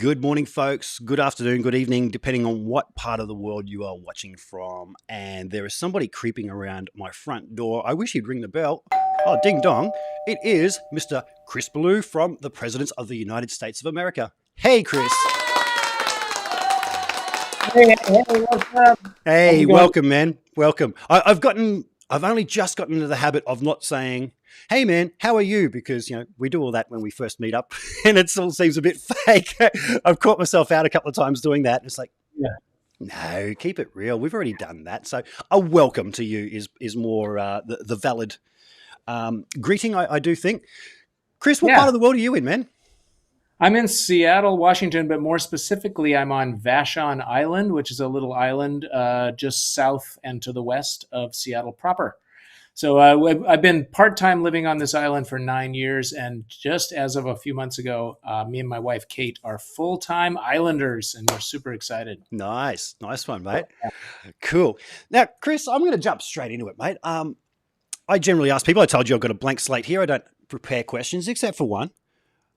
Good morning, folks. Good afternoon, good evening, depending on what part of the world you are watching from. And there is somebody creeping around my front door. I wish he'd ring the bell. Oh, ding dong. It is Mr. Chris Ballew from the President of the United States of America. Hey, Chris. Hey, what's up? Hey, welcome, man. Welcome. I've only just gotten into the habit of not saying, hey, man, how are you? Because, we do all that when we first meet up and it all seems a bit fake. I've caught myself out a couple of times doing that. And it's like, no, keep it real. We've already done that. So a welcome to you is more the valid greeting, I do think. Chris, what part of the world are you in, man? I'm in Seattle, Washington, but more specifically, I'm on Vashon Island, which is a little island just south and to the west of Seattle proper. So I've been part-time living on this island for 9 years, and just as of a few months ago, me and my wife, Kate, are full-time islanders, and we're super excited. Nice one, mate. Cool. Now, Chris, I'm going to jump straight into it, mate. I generally ask people, I told you I've got a blank slate here. I don't prepare questions except for one.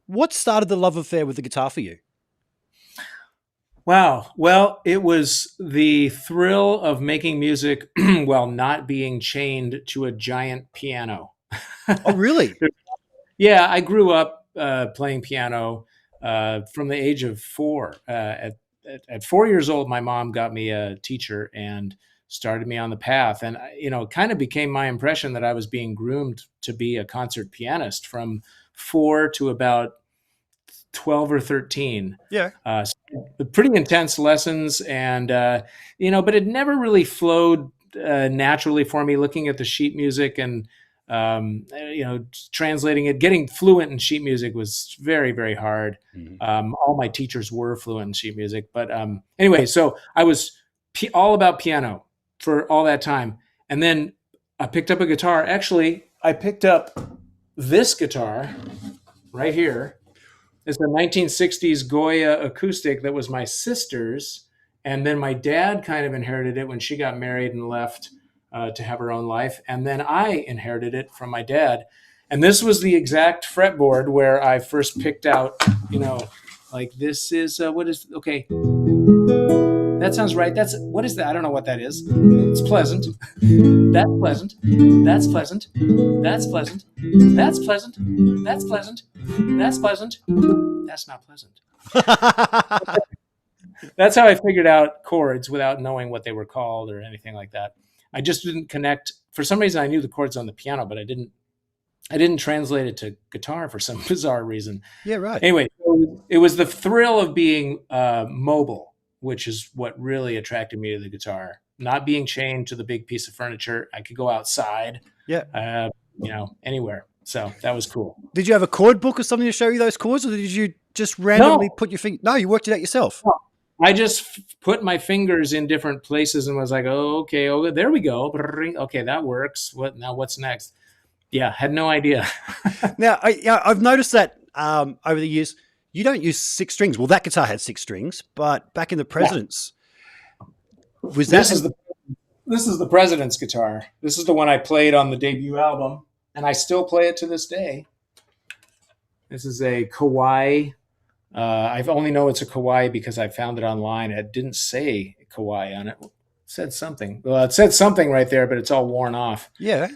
What started the love affair with the guitar for you? Wow. Well, it was the thrill of making music while not being chained to a giant piano. Oh, really? Yeah, I grew up playing piano from the age of 4. At 4 years old, my mom got me a teacher and started me on the path. And, it kind of became my impression that I was being groomed to be a concert pianist from 4 to about 12 or 13. Yeah. Pretty intense lessons. And, but it never really flowed naturally for me, looking at the sheet music and, translating it. Getting fluent in sheet music was very, very hard. Mm-hmm. All my teachers were fluent in sheet music. But anyway, so I was all about piano for all that time. And then I picked up a guitar. Actually, I picked up this guitar right here. It's a 1960s Goya acoustic that was my sister's. And then my dad kind of inherited it when she got married and left to have her own life. And then I inherited it from my dad. And this was the exact fretboard where I first picked out, like this is, okay. That sounds right. What is that? I don't know what that is. It's pleasant. That's pleasant. That's pleasant. That's pleasant. That's pleasant. That's pleasant. That's pleasant. That's not pleasant. That's how I figured out chords without knowing what they were called or anything like that. I just didn't connect. For some reason, I knew the chords on the piano, but I didn't translate it to guitar for some bizarre reason. Yeah, right. Anyway, it was the thrill of being mobile, which is what really attracted me to the guitar. Not being chained to the big piece of furniture. I could go outside, anywhere. So that was cool. Did you have a chord book or something to show you those chords, or did you just randomly put your finger? No, you worked it out yourself. No. I just put my fingers in different places and was like, okay, there we go. Okay, that works. What's next? Yeah, had no idea. Now, I've noticed that over the years, you don't use 6 strings. Well, that guitar had 6 strings, but back in the President's, was that? This is the President's guitar. This is the one I played on the debut album, and I still play it to this day. This is a Kauai. I only know it's a Kauai because I found it online. It didn't say Kauai on it. It said something. Well, it said something right there, but it's all worn off. Yeah.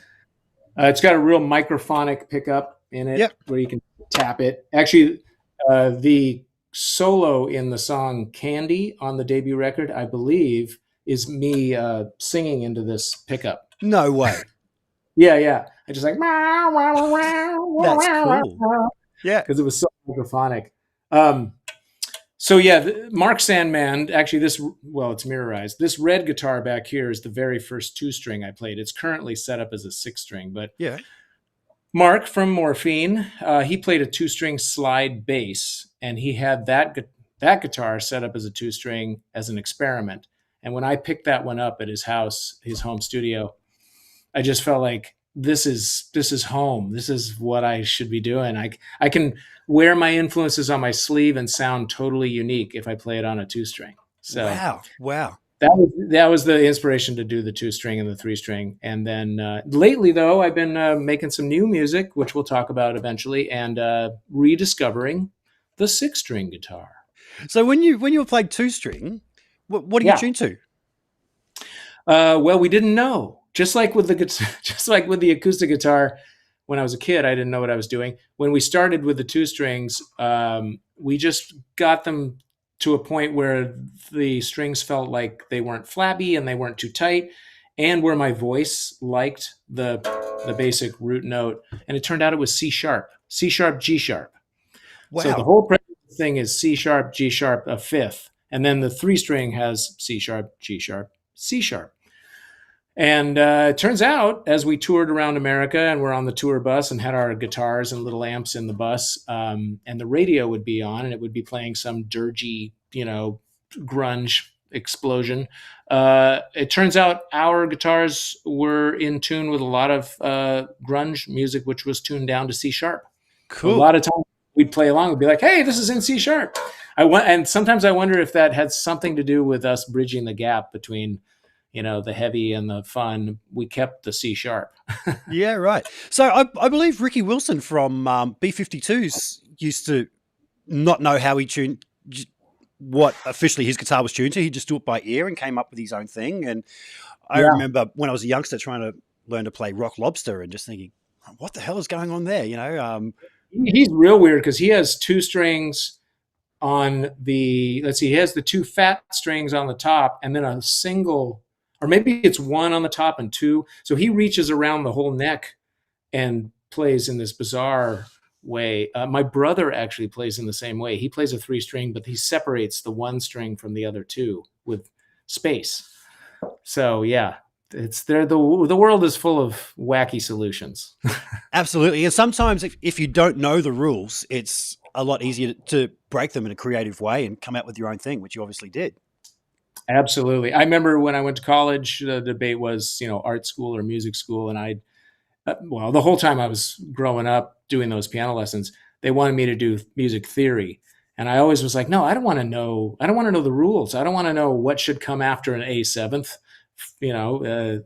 It's got a real microphonic pickup in it where you can tap it. Actually, the solo in the song Candy on the debut record, I believe, is me singing into this pickup. No way. Yeah. I just like, that's cool. Yeah. Because it was so microphonic. Mark Sandman, actually it's mirrorized. This red guitar back here is the very first 2-string I played. It's currently set up as a 6-string, but yeah. Mark from Morphine, he played a 2-string slide bass, and he had that guitar set up as a 2-string as an experiment. And when I picked that one up at his house, his home studio, I just felt like this is home. This is what I should be doing. I can wear my influences on my sleeve and sound totally unique if I play it on a 2-string. So wow. That was the inspiration to do the 2-string and the 3-string. And then lately, though, I've been making some new music, which we'll talk about eventually, and rediscovering the 6-string guitar. So when you were playing two string, what do you Yeah. tune to? Well, we didn't know. Just like with the just like with the acoustic guitar, when I was a kid, I didn't know what I was doing. When we started with the two strings, we just got them to a point where the strings felt like they weren't flabby and they weren't too tight, and where my voice liked the basic root note. And it turned out it was C sharp, C sharp, G sharp. So the Wow, whole thing is C sharp, G sharp, a fifth, and then the three string has C sharp, G sharp, C sharp. And it turns out, as we toured around America and we're on the tour bus and had our guitars and little amps in the bus, and the radio would be on and it would be playing some dirgy, grunge explosion. It turns out our guitars were in tune with a lot of grunge music, which was tuned down to C sharp. So a cool. lot of times we'd play along and be like, "Hey, this is in C sharp." And sometimes I wonder if that had something to do with us bridging the gap between the heavy and the fun. We kept the C sharp. Yeah, right. So I believe Ricky Wilson from B-52s used to not know how he tuned what officially his guitar was tuned to. He just do it by ear and came up with his own thing. And I Yeah. remember when I was a youngster trying to learn to play Rock Lobster and just thinking, what the hell is going on there? He's real weird because he has two strings on let's see, he has the two fat strings on the top and then a single, or maybe it's one on the top and two. So he reaches around the whole neck and plays in this bizarre way. My brother actually plays in the same way. He plays a three string, but he separates the one string from the other two with space. So yeah, it's there. The world is full of wacky solutions. Absolutely. And sometimes if you don't know the rules, it's a lot easier to break them in a creative way and come out with your own thing, which you obviously did. Absolutely. I remember when I went to college, the debate was, art school or music school. And the whole time I was growing up doing those piano lessons, they wanted me to do music theory. And I always was like, no, I don't want to know the rules. I don't want to know what should come after an A seventh. I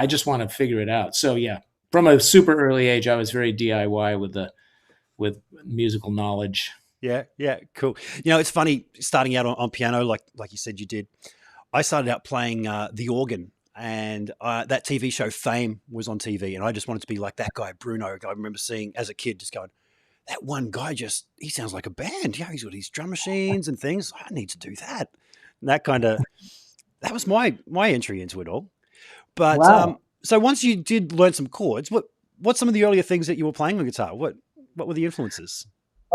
just want to figure it out. So yeah, from a super early age, I was very DIY with musical knowledge. Yeah, yeah, cool. It's funny starting out on piano, like you said you did. I started out playing the organ, and that TV show Fame was on TV, and I just wanted to be like that guy Bruno. I remember seeing as a kid, just going, that one guy he sounds like a band. Yeah, he's got these drum machines and things. I need to do that. And that was my entry into it all. But Wow. so once you did learn some chords, what's some of the earlier things that you were playing on guitar? What were the influences?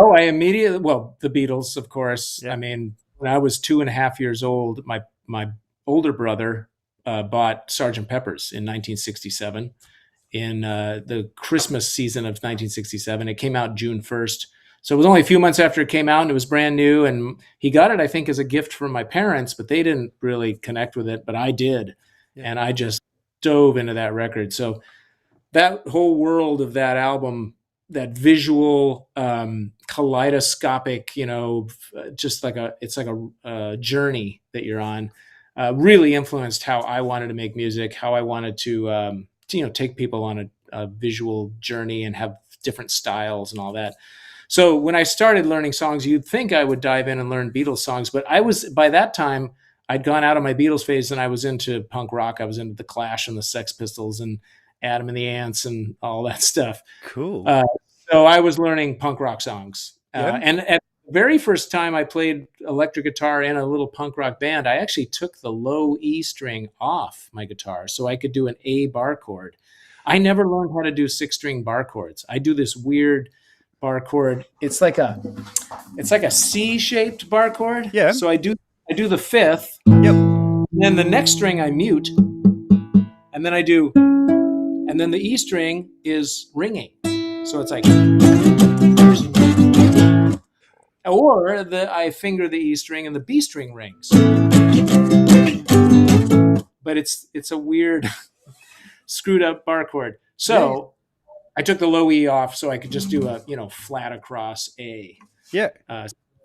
Oh, the Beatles, of course. Yeah. I mean, when I was 2.5 years old, my older brother bought Sergeant Pepper's in 1967 in the Christmas season of 1967. It came out June 1st. So it was only a few months after it came out and it was brand new. And he got it, I think, as a gift from my parents, but they didn't really connect with it, but I did. Yeah. And I just dove into that record. So that whole world of that album, that visual kaleidoscopic, just like a journey that you're on, really influenced how I wanted to make music, how I wanted to take people on a visual journey and have different styles and all that. So when I started learning songs, you'd think I would dive in and learn Beatles songs, but by that time, I'd gone out of my Beatles phase and I was into punk rock. I was into the Clash and the Sex Pistols and Adam and the Ants and all that stuff. Cool. So I was learning punk rock songs. Yeah. And at the very first time I played electric guitar in a little punk rock band, I actually took the low E string off my guitar so I could do an A bar chord. I never learned how to do 6-string bar chords. I do this weird bar chord. It's like a C-shaped bar chord. Yeah. So I do the fifth. Yep. And then the next string I mute. And then the E string is ringing. So it's like, or I finger the E string and the B string rings. But it's a weird screwed up bar chord. So I took the low E off so I could just do a flat across A. Yeah.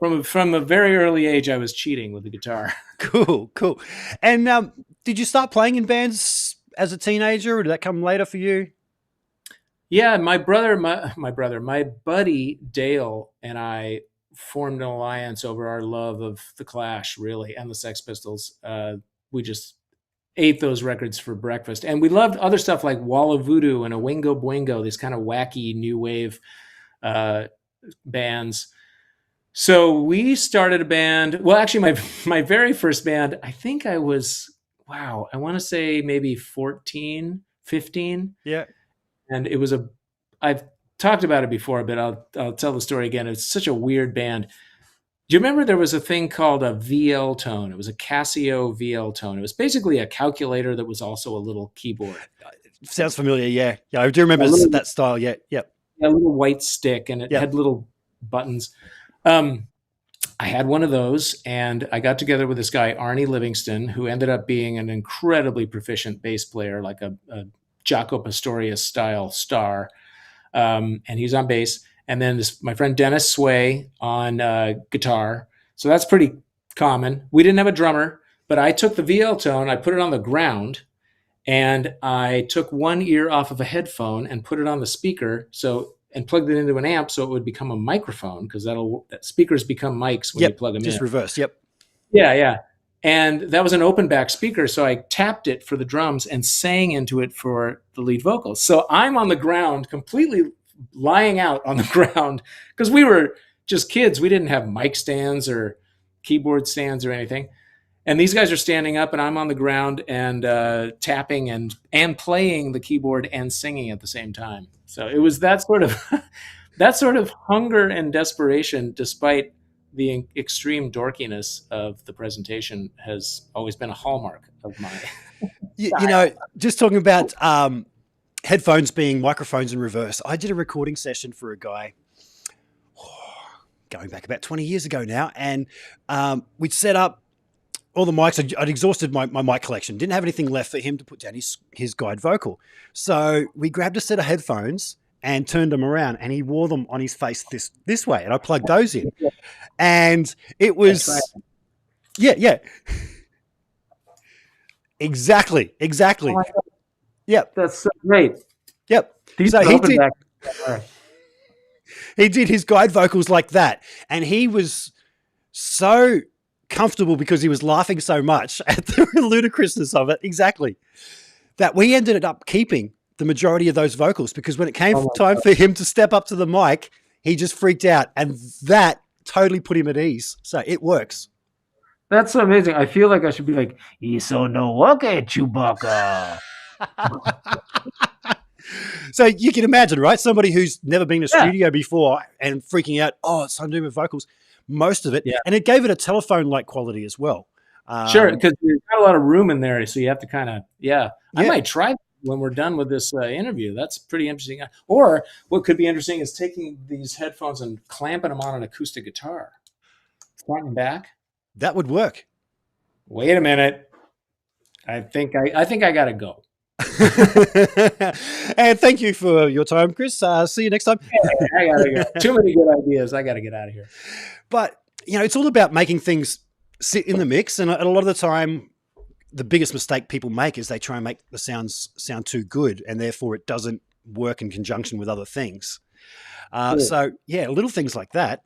From a very early age, I was cheating with the guitar. Cool. And did you start playing in bands as a teenager, or did that come later for you? Yeah, my buddy Dale and I formed an alliance over our love of the Clash, really, and the Sex Pistols. We just ate those records for breakfast, and we loved other stuff like Wall of Voodoo and Oingo Boingo, these kind of wacky new wave bands. So we started a band. Well, actually, my very first band, I think I was, wow, I want to say maybe 14, 15. Yeah. And it was I've talked about it before, but I'll tell the story again. It's such a weird band. Do you remember there was a thing called a VL tone? It was a Casio VL tone. It was basically a calculator that was also a little keyboard. Sounds familiar. Yeah. Yeah. I do remember that style. Yeah. Yep. A little white stick, and it had little buttons. I had one of those, and I got together with this guy, Arnie Livingston, who ended up being an incredibly proficient bass player, like a Jaco Pastorius style star. And he's on bass. And then my friend Dennis Sway on guitar. So that's pretty common. We didn't have a drummer, but I took the VL tone, I put it on the ground, and I took one ear off of a headphone and put it on the speaker. And plugged it into an amp so it would become a microphone, because that speakers become mics when you plug them in. Just reverse. Yep. Yeah. And that was an open back speaker. So I tapped it for the drums and sang into it for the lead vocals. So I'm on the ground, completely lying out on the ground, because we were just kids. We didn't have mic stands or keyboard stands or anything. And these guys are standing up, and I'm on the ground and tapping and playing the keyboard and singing at the same time. So it was that sort of hunger and desperation, despite the extreme dorkiness of the presentation, has always been a hallmark of mine. You know, just talking about headphones being microphones in reverse. I did a recording session for a guy going back about 20 years ago now, and we'd set up all the mics. I'd exhausted my mic collection. Didn't have anything left for him to put down his guide vocal. So we grabbed a set of headphones and turned them around, and he wore them on his face this way. And I plugged those in. And it was, yeah. Exactly. Oh, Yep. that's so great. Yep. So he did his guide vocals like that. And he was so comfortable because he was laughing so much at the ludicrousness of it. Exactly. That we ended up keeping the majority of those vocals, because when it came time for him to step up to the mic, he just freaked out, and that totally put him at ease. So it works. That's so amazing. I feel like I should be like, "Iso no wake Chewbacca." So you can imagine, right? Somebody who's never been to a studio before and freaking out, oh, it's time to do with vocals. Most of it. Yeah. And it gave it a telephone-like quality as well. Sure, because there's not a lot of room in there. So you have to kind of, I might try when we're done with this interview. That's pretty interesting. Or what could be interesting is taking these headphones and clamping them on an acoustic guitar. Front and back. That would work. Wait a minute. I think I got to go. And thank you for your time, Chris. See you next time. I gotta go. Too many good ideas. I got to get out of here. But, it's all about making things sit in the mix. And a lot of the time, the biggest mistake people make is they try and make the sounds sound too good, and therefore it doesn't work in conjunction with other things. So, little things like that.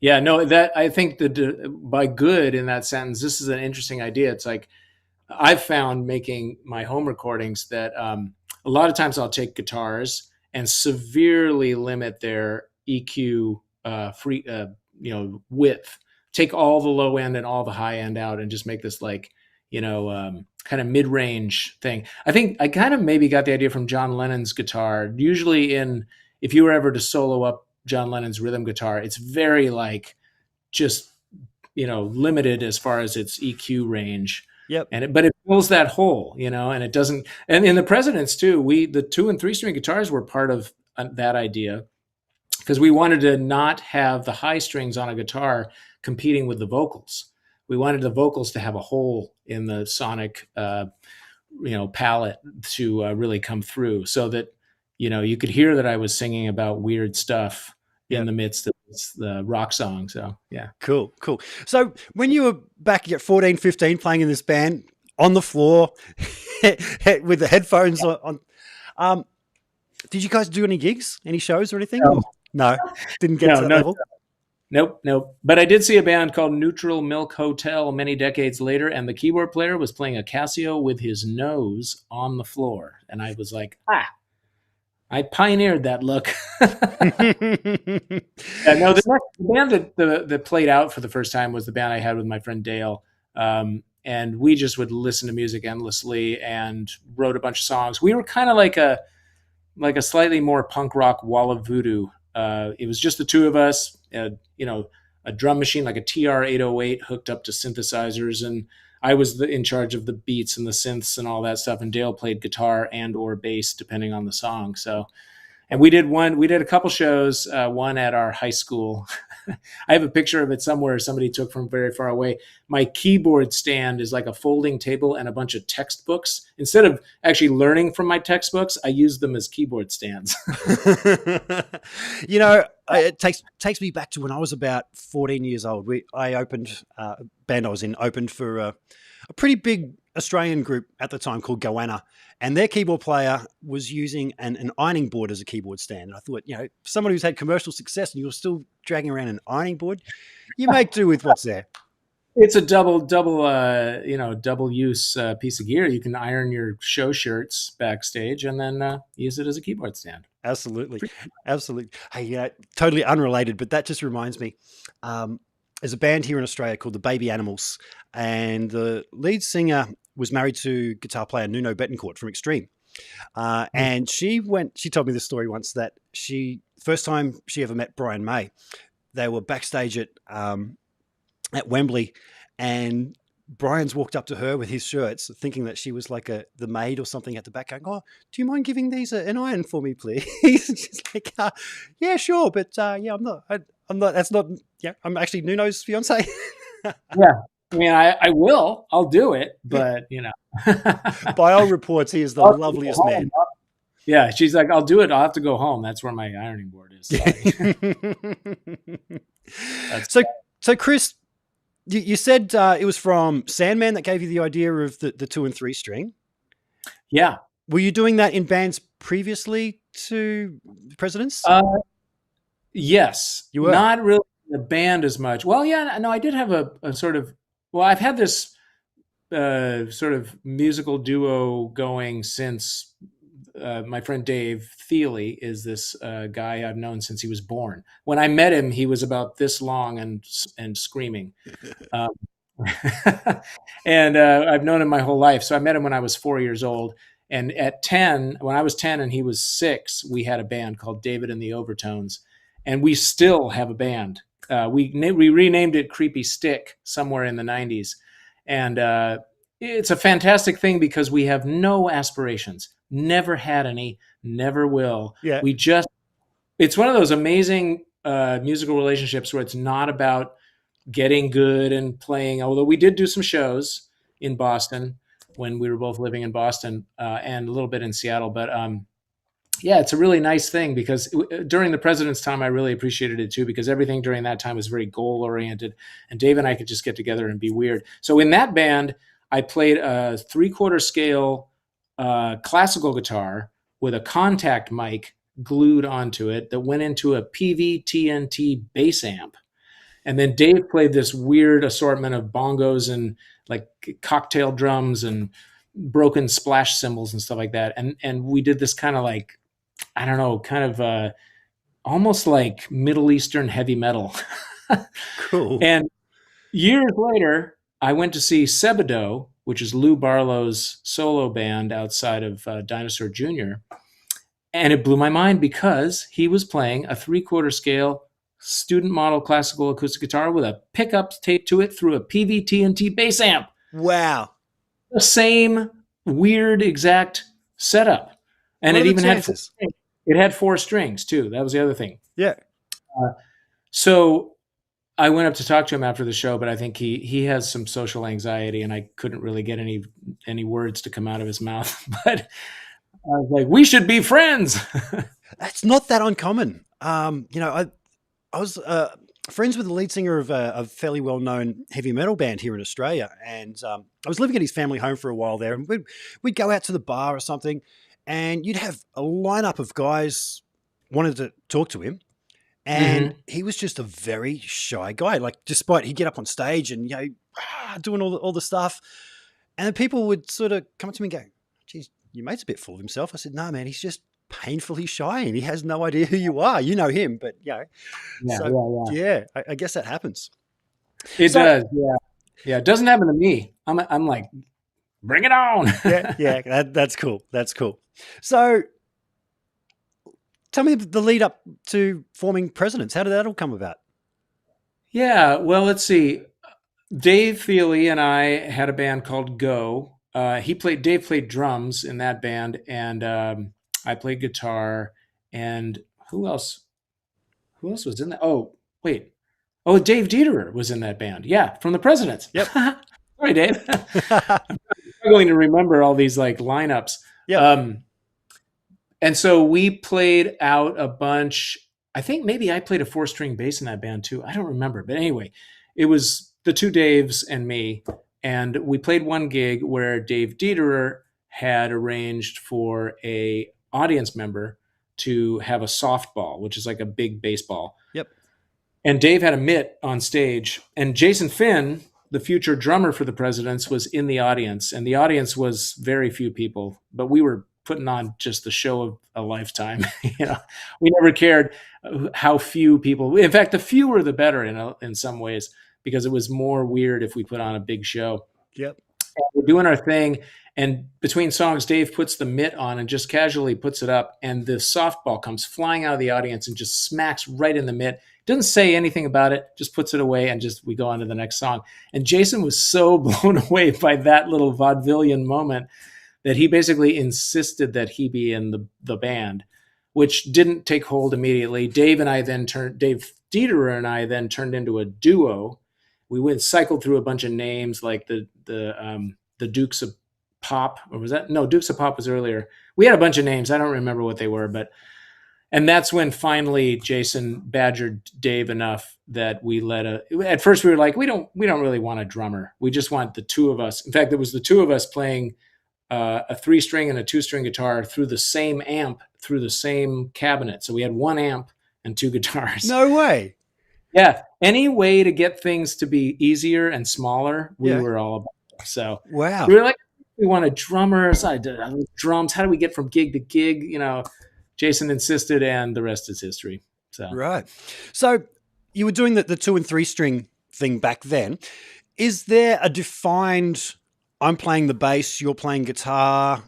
Yeah, no, that I think that by good in that sentence, this is an interesting idea. It's like, I've found making my home recordings that a lot of times I'll take guitars and severely limit their EQ width, take all the low end and all the high end out, and just make this like, kind of mid-range thing. I think I kind of maybe got the idea from John Lennon's guitar. Usually if you were ever to solo up John Lennon's rhythm guitar, it's very like just, limited as far as its EQ range. Yep. But it fills that hole, and it doesn't. And in the Presidents too, the 2 and 3 string guitars were part of that idea, because we wanted to not have the high strings on a guitar competing with the vocals. We wanted the vocals to have a hole in the sonic, palette to really come through, so that you could hear that I was singing about weird stuff in the midst of the rock song. So, yeah. Cool. So when you were back at 14, 15 playing in this band on the floor with the headphones on, did you guys do any gigs, any shows or anything? No. No, didn't get to that level? Nope, nope. But I did see a band called Neutral Milk Hotel many decades later, and the keyboard player was playing a Casio with his nose on the floor. And I was like, I pioneered that look. No, the band that played out for the first time was the band I had with my friend Dale. And we just would listen to music endlessly and wrote a bunch of songs. We were kind of like a slightly more punk rock wall of voodoo. It was just the two of us, a drum machine like a TR-808 hooked up to synthesizers, and I was in charge of the beats and the synths and all that stuff, and Dale played guitar and or bass depending on the song. So, and we did a couple shows, one at our high school. I have a picture of it somewhere somebody took from very far away. My keyboard stand is like a folding table and a bunch of textbooks. Instead of actually learning from my textbooks, I use them as keyboard stands. It takes me back to when I was about 14 years old. I opened a band I was in, opened for a pretty big Australian group at the time called Goanna, and their keyboard player was using an ironing board as a keyboard stand. And I thought, someone who's had commercial success and you're still dragging around an ironing board, you make do with what's there. It's a double use piece of gear. You can iron your show shirts backstage and then use it as a keyboard stand. Absolutely. Hey, totally unrelated, but that just reminds me. There's a band here in Australia called the Baby Animals, and the lead singer was married to guitar player Nuno Betancourt from Extreme. And she told me this story once, that first time she ever met Brian May, they were backstage at Wembley, and Brian's walked up to her with his shirts thinking that she was like the maid or something at the back going, "Oh, do you mind giving these an iron for me, please?" And she's like, "Yeah, sure. But I'm not, that's not, I'm actually Nuno's fiance." Yeah. I mean, I'll do it, but by all reports, he is the loveliest man. Yeah. She's like, "I'll do it. I'll have to go home. That's where my ironing board is." So Chris, you said it was from Sandman that gave you the idea of the 2 and 3 string. Yeah. Were you doing that in bands previously to Presidents? Yes. You were? Not really in the band as much. Well, yeah, no, I did have a sort of, I've had this sort of musical duo going since my friend Dave Thiele is this guy I've known since he was born. When I met him, he was about this long and screaming. And I've known him my whole life. So I met him when I was 4 years old. And when I was 10 and he was 6, we had a band called David and the Overtones. And we still have a band. We renamed it Creepy Stick somewhere in the 90s. And it's a fantastic thing because we have no aspirations. Never had any, never will. Yeah. It's one of those amazing musical relationships where it's not about getting good and playing, although we did do some shows in Boston when we were both living in Boston and a little bit in Seattle. But it's a really nice thing because during the President's time, I really appreciated it too, because everything during that time was very goal oriented and Dave and I could just get together and be weird. So in that band, I played a 3/4 scale classical guitar with a contact mic glued onto it that went into a PV-TNT bass amp. And then Dave played this weird assortment of bongos and like cocktail drums and broken splash cymbals and stuff like that. And we did this kind of like, I don't know, almost like Middle Eastern heavy metal. Cool. And years later, I went to see Sebadoh, which is Lou Barlow's solo band outside of Dinosaur Jr. And it blew my mind because he was playing a 3/4 scale student model classical acoustic guitar with a pickup taped to it through a PV-TNT bass amp. Wow. The same weird exact setup. And it even had it had 4 strings too. That was the other thing. Yeah. So I went up to talk to him after the show, but I think he has some social anxiety and I couldn't really get any words to come out of his mouth. But I was like, we should be friends. That's not that uncommon. I was friends with the lead singer of a fairly well-known heavy metal band here in Australia. And I was living at his family home for a while there. And we'd go out to the bar or something and you'd have a lineup of guys wanted to talk to him. And he was just a very shy guy. Like, despite he'd get up on stage and, doing all the stuff. And then people would sort of come up to me and go, geez, your mate's a bit full of himself. I said, no, man, he's just painfully shy and he has no idea who you are. You know him, but, I guess that happens. It does, yeah. Yeah, it doesn't happen to me. I'm like, bring it on. That's cool. That's cool. So tell me the lead up to forming Presidents. How did that all come about? Yeah, well, let's see. Dave Feely and I had a band called Go. Dave played drums in that band, and I played guitar. And who else? Who else was in that? Oh, wait. Oh, Dave Dieterer was in that band. Yeah, from the Presidents. Yep. Sorry, Dave. I'm struggling to remember all these like lineups. Yeah. And so we played out a bunch. I think maybe I played a 4-string bass in that band too. I don't remember. But anyway, it was the two Daves and me. And we played one gig where Dave Dieterer had arranged for a audience member to have a softball, which is like a big baseball. Yep. And Dave had a mitt on stage. And Jason Finn, the future drummer for the Presidents, was in the audience. And the audience was very few people, but we were putting on just the show of a lifetime. We never cared how few people. In fact, the fewer the better in some ways, because it was more weird if we put on a big show. Yep. And we're doing our thing, and between songs, Dave puts the mitt on and just casually puts it up, and the softball comes flying out of the audience and just smacks right in the mitt. Doesn't say anything about it, just puts it away, and we go on to the next song. And Jason was so blown away by that little vaudevillian moment that he basically insisted that he be in the band, which didn't take hold immediately. Dave Dieterer and I then turned into a duo. We cycled through a bunch of names like the Dukes of Pop, or was that? No, Dukes of Pop was earlier. We had a bunch of names. I don't remember what they were, and that's when finally Jason badgered Dave enough that we at first we were like, we don't really want a drummer. We just want the two of us. In fact, it was the two of us playing a 3-string and a 2-string guitar through the same amp, through the same cabinet. So we had one amp and 2 guitars. No way. Yeah. Any way to get things to be easier and smaller, we were all about it. So wow. We were like, we want a drummer. So I did drums. How do we get from gig to gig? Jason insisted, and the rest is history. So right. So you were doing the 2 and 3-string thing back then. Is there a defined, I'm playing the bass, you're playing guitar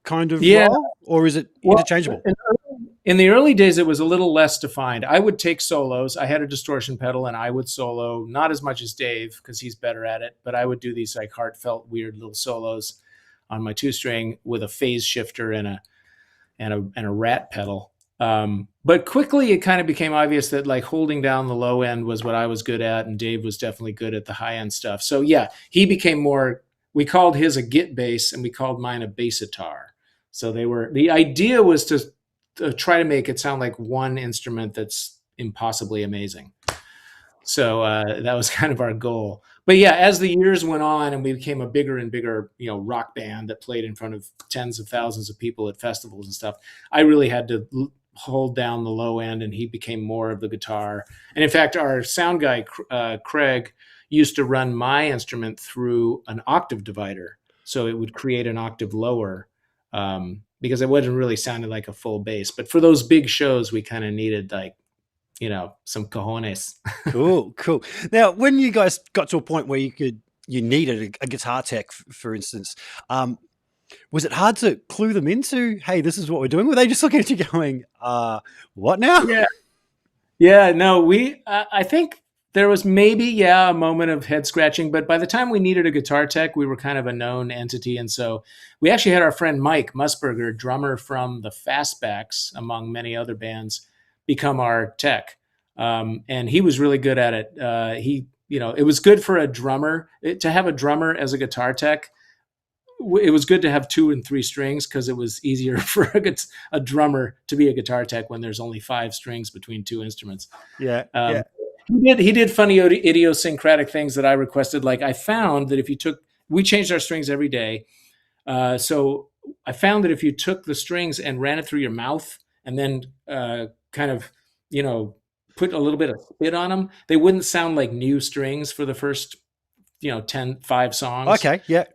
kind of role? Or is it interchangeable? In the early days, it was a little less defined. I would take solos. I had a distortion pedal, and I would solo, not as much as Dave because he's better at it, but I would do these like heartfelt, weird little solos on my 2-string with a phase shifter and a rat pedal. But quickly, it kind of became obvious that like holding down the low end was what I was good at, and Dave was definitely good at the high end stuff. So yeah, he became more. We called his a git bass, and we called mine a bassitar. So the idea was to try to make it sound like one instrument that's impossibly amazing. So that was kind of our goal. But yeah, as the years went on and we became a bigger and bigger, rock band that played in front of tens of thousands of people at festivals and stuff, I really had to hold down the low end, and he became more of the guitar. And in fact, our sound guy, Craig, used to run my instrument through an octave divider. So it would create an octave lower, because it wasn't really sounding like a full bass. But for those big shows, we kind of needed like, some cojones. Cool. Now, when you guys got to a point where you needed a guitar tech, for instance, was it hard to clue them into, hey, this is what we're doing? Were they just looking at you going, what now? Yeah, no, I think there was maybe, a moment of head scratching, but by the time we needed a guitar tech, we were kind of a known entity. And so we actually had our friend Mike Musburger, drummer from the Fastbacks, among many other bands, become our tech. And he was really good at it. It was good for a drummer to have a drummer as a guitar tech. It was good to have 2 and 3 strings because it was easier for a drummer to be a guitar tech when there's only 5 strings between 2 instruments. Yeah. He did funny idiosyncratic things that I requested. Like I found that we changed our strings every day. So I found that if you took the strings and ran it through your mouth and then kind of, put a little bit of spit on them, they wouldn't sound like new strings for the first, 5 songs. Okay, yeah.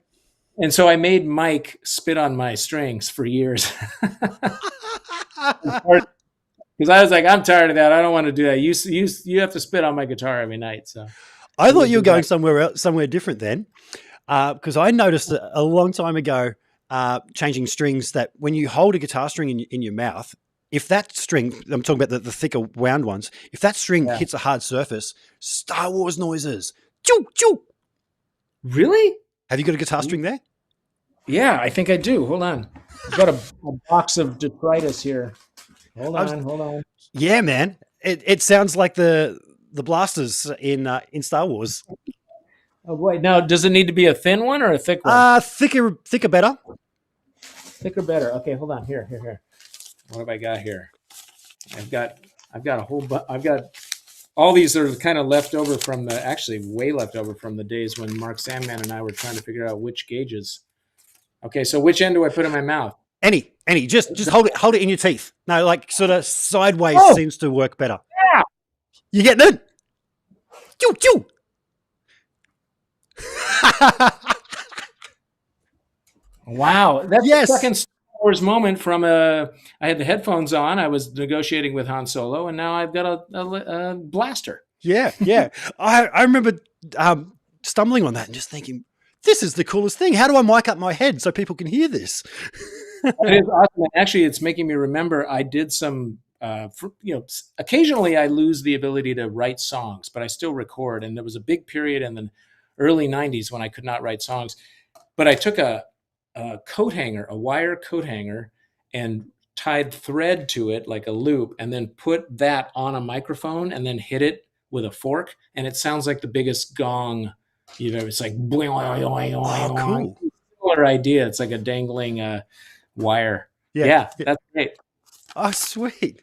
And so I made Mike spit on my strings for years. Because I was like, I'm tired of that. I don't want to do that. You have to spit on my guitar every night. So I thought you were going somewhere different then, because I noticed a long time ago, changing strings, that when you hold a guitar string in your mouth, if that string, I'm talking about the thicker wound ones, if that string hits a hard surface, Star Wars noises. Choo, choo. Really? Have you got a guitar string there? Yeah, I think I do. Hold on. I've got a box of detritus here. Hold on. Yeah, man. It sounds like the blasters in Star Wars. Oh boy! Now, does it need to be a thin one or a thick one? Thicker better. Thicker better. Okay, hold on. Here. What have I got here? I've got all these are kind of left over from way left over from the days when Mark Sandman and I were trying to figure out which gauges. Okay, so which end do I put in my mouth? Any. Just hold it in your teeth. No, like sort of sideways seems to work better. Yeah. You getting it? Choo, choo. Wow, that's the second Star Wars moment from I had the headphones on. I was negotiating with Han Solo, and now I've got a blaster. Yeah. I remember stumbling on that and just thinking, this is the coolest thing. How do I mic up my head so people can hear this? It is awesome. Actually, it's making me remember I did some, occasionally I lose the ability to write songs, but I still record. And there was a big period in the early 90s when I could not write songs. But I took a coat hanger, a wire coat hanger, and tied thread to it like a loop, and then put that on a microphone and then hit it with a fork. And it sounds like the biggest gong you've ever. It's like, oh, cool. Similar idea. It's like a dangling wire. Yeah, that's great. Oh, sweet.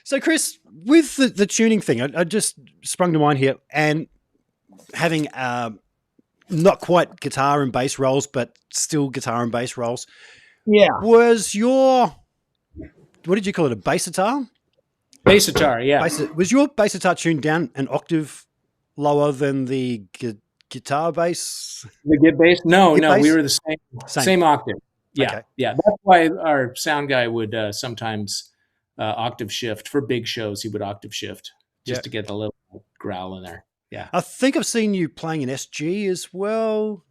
So, Chris, with the tuning thing, I just sprung to mind here, and having not quite guitar and bass rolls, but still guitar and bass rolls. Yeah. Was your, what did you call it, a bass guitar? Bass guitar, yeah. Was your bass guitar tuned down an octave lower than the guitar bass? The git bass? No, bass? We were the same octave. Yeah, okay. Yeah. That's why our sound guy would sometimes octave shift for big shows. He would octave shift just to get a little growl in there. Yeah. I think I've seen you playing an SG as well.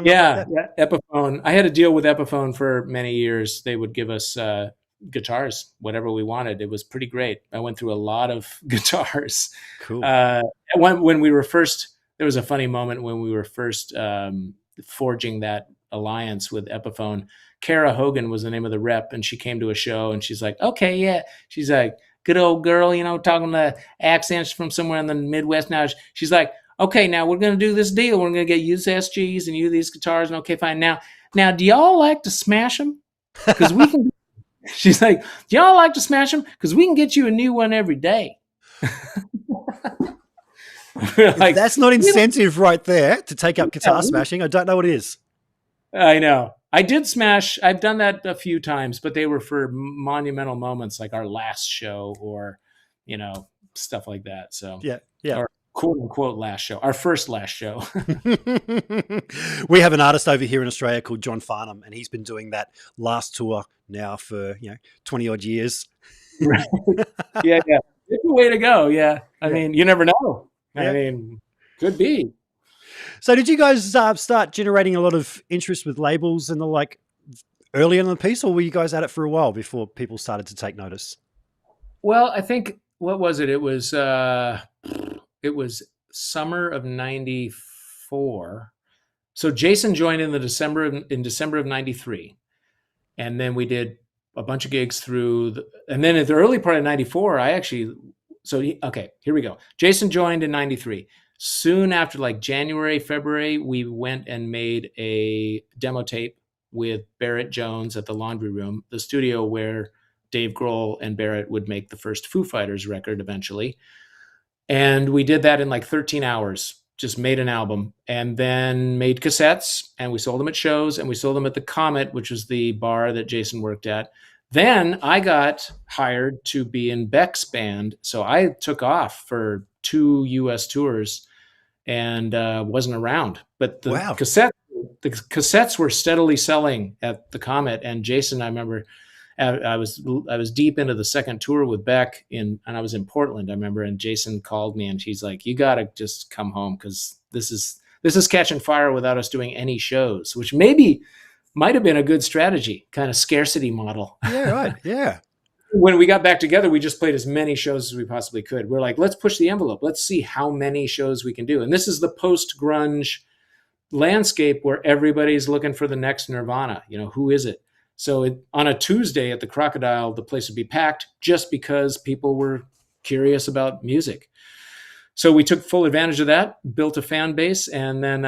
Yeah, Epiphone. I had a deal with Epiphone for many years. They would give us guitars, whatever we wanted. It was pretty great. I went through a lot of guitars. Cool. When we were first, there was a funny moment when we were first forging that alliance with Epiphone. Kara Hogan was the name of the rep, and she came to a show, and she's like, okay, yeah. She's like, good old girl, talking the accents from somewhere in the Midwest. Now she's like, okay, now we're going to do this deal. We're going to get used SGs and you these guitars. And okay, fine. Now, do y'all like to smash them? Because we can. She's like, do y'all like to smash them? Because we can get you a new one every day. Like, that's not incentive right there to take up guitar smashing. I don't know what it is. I know. I did smash. I've done that a few times, but they were for monumental moments like our last show or, stuff like that. So yeah. Or quote unquote last show, our first last show. We have an artist over here in Australia called John Farnham, and he's been doing that last tour now for 20 odd years. Right. Yeah. It's a way to go. Yeah. I mean, you never know. Yeah. I mean, could be. So did you guys start generating a lot of interest with labels and early in the piece, or were you guys at it for a while before people started to take notice? Well, I think, what was it? It was summer of 94. So Jason joined in December of 93. And then we did a bunch of gigs and then at the early part of 94, here we go. Jason joined in 93. Soon after, January, February, we went and made a demo tape with Barrett Jones at the Laundry Room, the studio where Dave Grohl and Barrett would make the first Foo Fighters record eventually. And we did that in 13 hours, just made an album, and then made cassettes, and we sold them at shows, and we sold them at the Comet, which was the bar that Jason worked at. Then I got hired to be in Beck's band. So I took off for 2 US tours and wasn't around. But Wow. the cassettes were steadily selling at the Comet. And Jason, I remember I was deep into the second tour with Beck and I was in Portland, I remember, and Jason called me and he's like, "You got to just come home because this is catching fire without us doing any shows," which maybe might have been a good strategy, kind of scarcity model. Yeah, right. Yeah. When we got back together, we just played as many shows as we possibly could. We're like, let's push the envelope. Let's see how many shows we can do. And this is the post-grunge landscape where everybody's looking for the next Nirvana. Who is it? So on a Tuesday at the Crocodile, the place would be packed just because people were curious about music. So we took full advantage of that, built a fan base, and then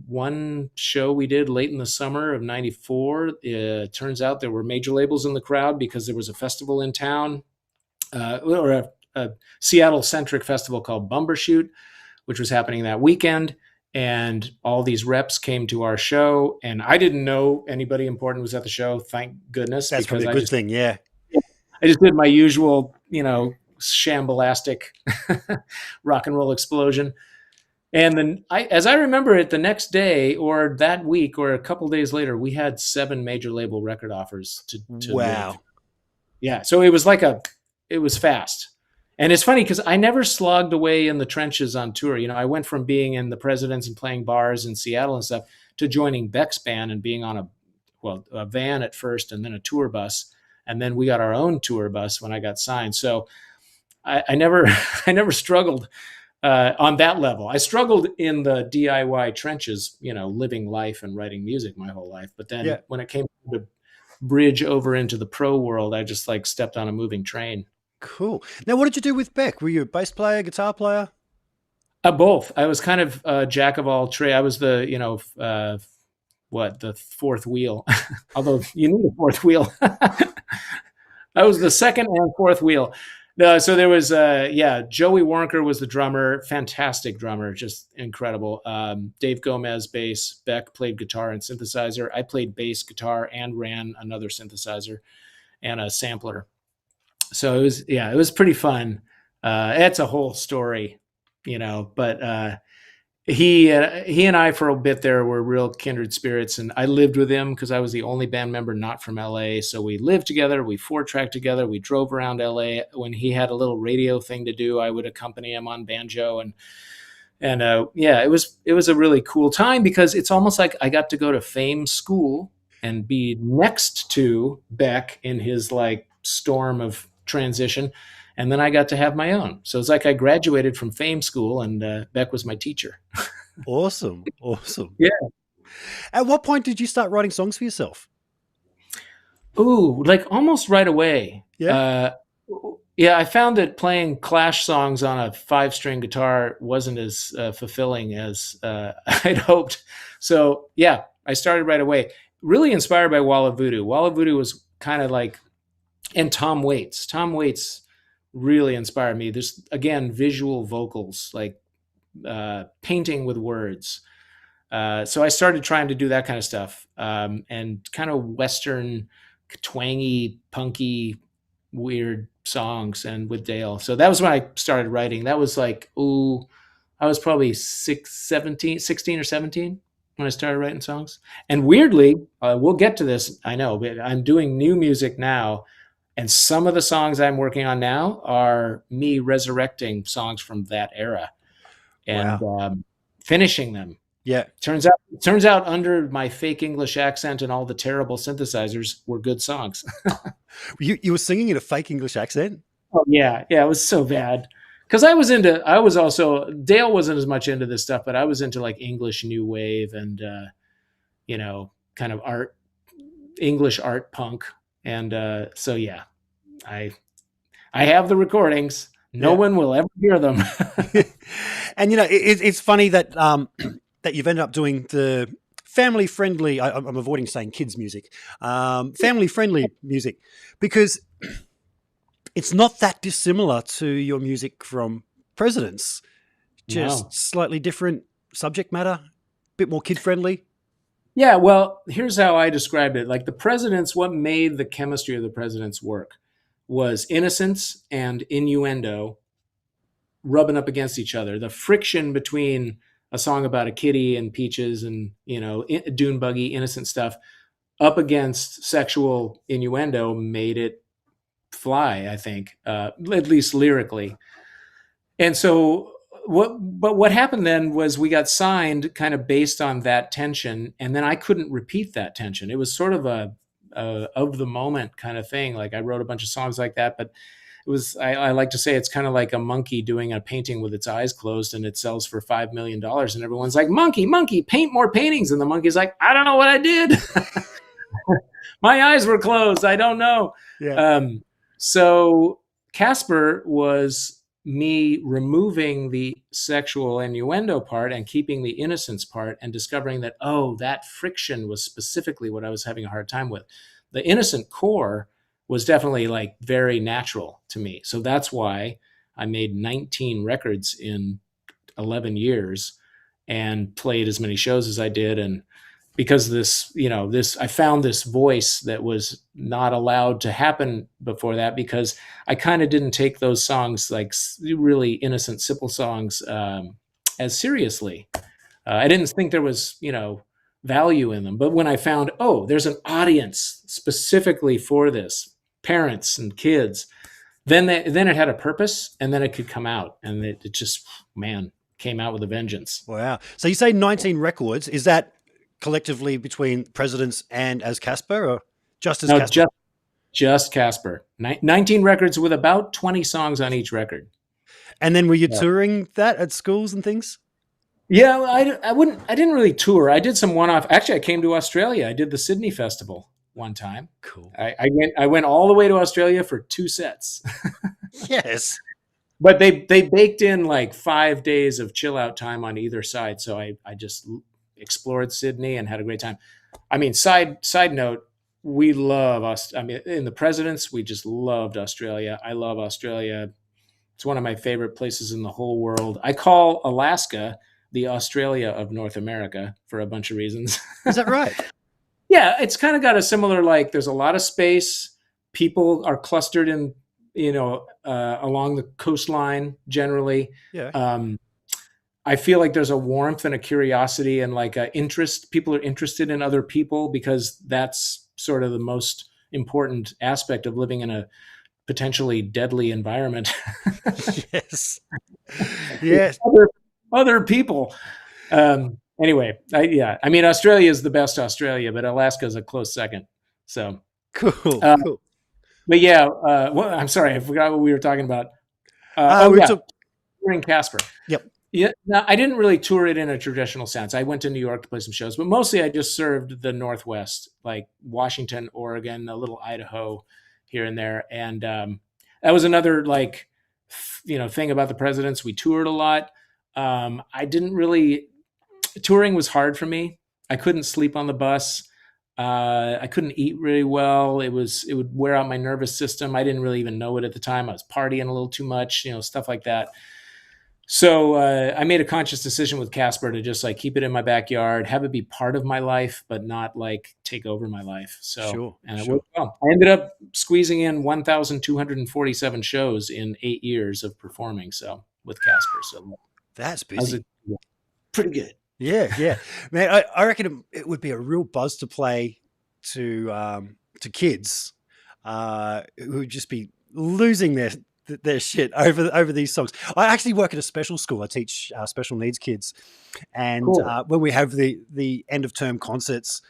one show we did late in the summer of '94. It turns out there were major labels in the crowd because there was a festival in town, or a Seattle-centric festival called Bumbershoot, which was happening that weekend. And all these reps came to our show, and I didn't know anybody important was at the show. Thank goodness. That's probably a good thing. Yeah. I just did my usual, shambolastic rock and roll explosion. And then as I remember it, the next day or that week or a couple days later, we had 7 major label record offers to wow. live. Yeah. So it was fast. And it's funny because I never slogged away in the trenches on tour. I went from being in the Presidents and playing bars in Seattle and stuff to joining Beck's band and being on a van at first and then a tour bus. And then we got our own tour bus when I got signed. So I never struggled on that level. I struggled in the DIY trenches, living life and writing music my whole life. But then when it came to bridge over into the pro world, I just stepped on a moving train. Cool. Now, what did you do with Beck? Were you a bass player, guitar player? Both. I was kind of a jack of all trades. I was the, the fourth wheel, although you need a fourth wheel. I was the second and fourth wheel. No, so there was, Joey Warnker was the drummer, fantastic drummer, just incredible. Dave Gomez, bass. Beck played guitar and synthesizer. I played bass, guitar, and ran another synthesizer and a sampler. So it was pretty fun. It's a whole story, but he and I for a bit there were real kindred spirits, and I lived with him because I was the only band member not from LA. So we lived together, we 4-tracked together, we drove around LA. When he had a little radio thing to do, I would accompany him on banjo, and it was a really cool time because it's almost like I got to go to Fame School and be next to Beck in his storm of transition, and then I got to have my own. So it's like I graduated from Fame School and Beck was my teacher. Awesome. Yeah. At what point did you start writing songs for yourself? Ooh, almost right away. Yeah. I found that playing Clash songs on a 5-string guitar wasn't as fulfilling as I'd hoped. So I started right away. Really inspired by Walla Voodoo. Walla Voodoo was kind of and Tom Waits. Tom Waits really inspired me. There's, again, visual vocals, painting with words. So I started trying to do that kind of stuff, and kind of Western, twangy, punky, weird songs, and with Dale. So that was when I started writing. That was I was probably 16 or 17 when I started writing songs. And weirdly, we'll get to this, I know, but I'm doing new music now. And some of the songs I'm working on now are me resurrecting songs from that era and finishing them. Yeah. Turns out under my fake English accent and all the terrible synthesizers were good songs. You were singing in a fake English accent? Oh yeah. Yeah. It was so bad. Cause Dale wasn't as much into this stuff, but I was into English new wave and, kind of English art punk. And I have the recordings. No one will ever hear them. And it's funny that that you've ended up doing the family-friendly. I'm avoiding saying kids music, family-friendly music, because it's not that dissimilar to your music from Presidents. Just slightly different subject matter, a bit more kid-friendly. Yeah, well, here's how I described it. Like the Presidents, what made the chemistry of the Presidents work was innocence and innuendo rubbing up against each other. The friction between a song about a kitty and peaches and, dune buggy, innocent stuff up against sexual innuendo made it fly, I think, at least lyrically. And so what happened then was we got signed kind of based on that tension, and then I couldn't repeat that tension. It was sort of a of the moment kind of thing. Like I wrote a bunch of songs like that, but it was I like to say it's kind of like a monkey doing a painting with its eyes closed, and it sells for $5 million, and everyone's like, monkey, paint more paintings, and the monkey's like, I don't know what I did. My eyes were closed. I don't know. Yeah. So Casper was me removing the sexual innuendo part and keeping the innocence part, and discovering that, that friction was specifically what I was having a hard time with. The innocent core was definitely like very natural to me. So that's why I made 19 records in 11 years and played as many shows as I did. And because I found this voice that was not allowed to happen before that, because I kind of didn't take those songs, like really innocent, simple songs, as seriously. I didn't think there was, value in them. But when I found, there's an audience specifically for this, parents and kids, then it had a purpose, and then it could come out, and it just, came out with a vengeance. Wow. So you say 19 records. Is that collectively between Presidents and as Casper, or just as Casper? Just Casper. 19 records with about 20 songs on each record. And then were you touring that at schools and things? Yeah, I didn't really tour. I did some one-off. Actually, I came to Australia. I did the Sydney Festival one time. Cool. I went all the way to Australia for 2 sets. Yes. But they baked in like 5 days of chill out time on either side. So I just explored Sydney and had a great time. I mean, side note, we love us. I mean, in the Presidents, we just loved Australia. I love Australia. It's one of my favorite places in the whole world. I call Alaska the Australia of North America for a bunch of reasons. Is that right? Yeah, it's kind of got a similar, like, there's a lot of space. People are clustered in, along the coastline generally. Yeah. I feel like there's a warmth and a curiosity and like a interest. People are interested in other people, because that's sort of the most important aspect of living in a potentially deadly environment. Yes. Yes. Other people. Anyway, I mean, Australia is the best Australia, but Alaska is a close second. So cool. Cool. But yeah, I'm sorry, I forgot what we were talking about. Touring Casper. Yep. Yeah, no, I didn't really tour it in a traditional sense. I went to New York to play some shows, but mostly I just served the Northwest, like Washington, Oregon, a little Idaho here and there. And that was another thing about the Presidents. We toured a lot. Touring was hard for me. I couldn't sleep on the bus. I couldn't eat really well. It would wear out my nervous system. I didn't really even know it at the time. I was partying a little too much, stuff like that. So I made a conscious decision with Casper to just like keep it in my backyard, have it be part of my life, but not like take over my life. So it worked well. I ended up squeezing in 1,247 shows in 8 years of performing. So with Casper, so that's busy. Pretty good. Yeah, man. I reckon it would be a real buzz to play to kids who would just be losing their shit over these songs. I actually work at a special school. I teach special needs kids, and cool. When we have the end of term concerts,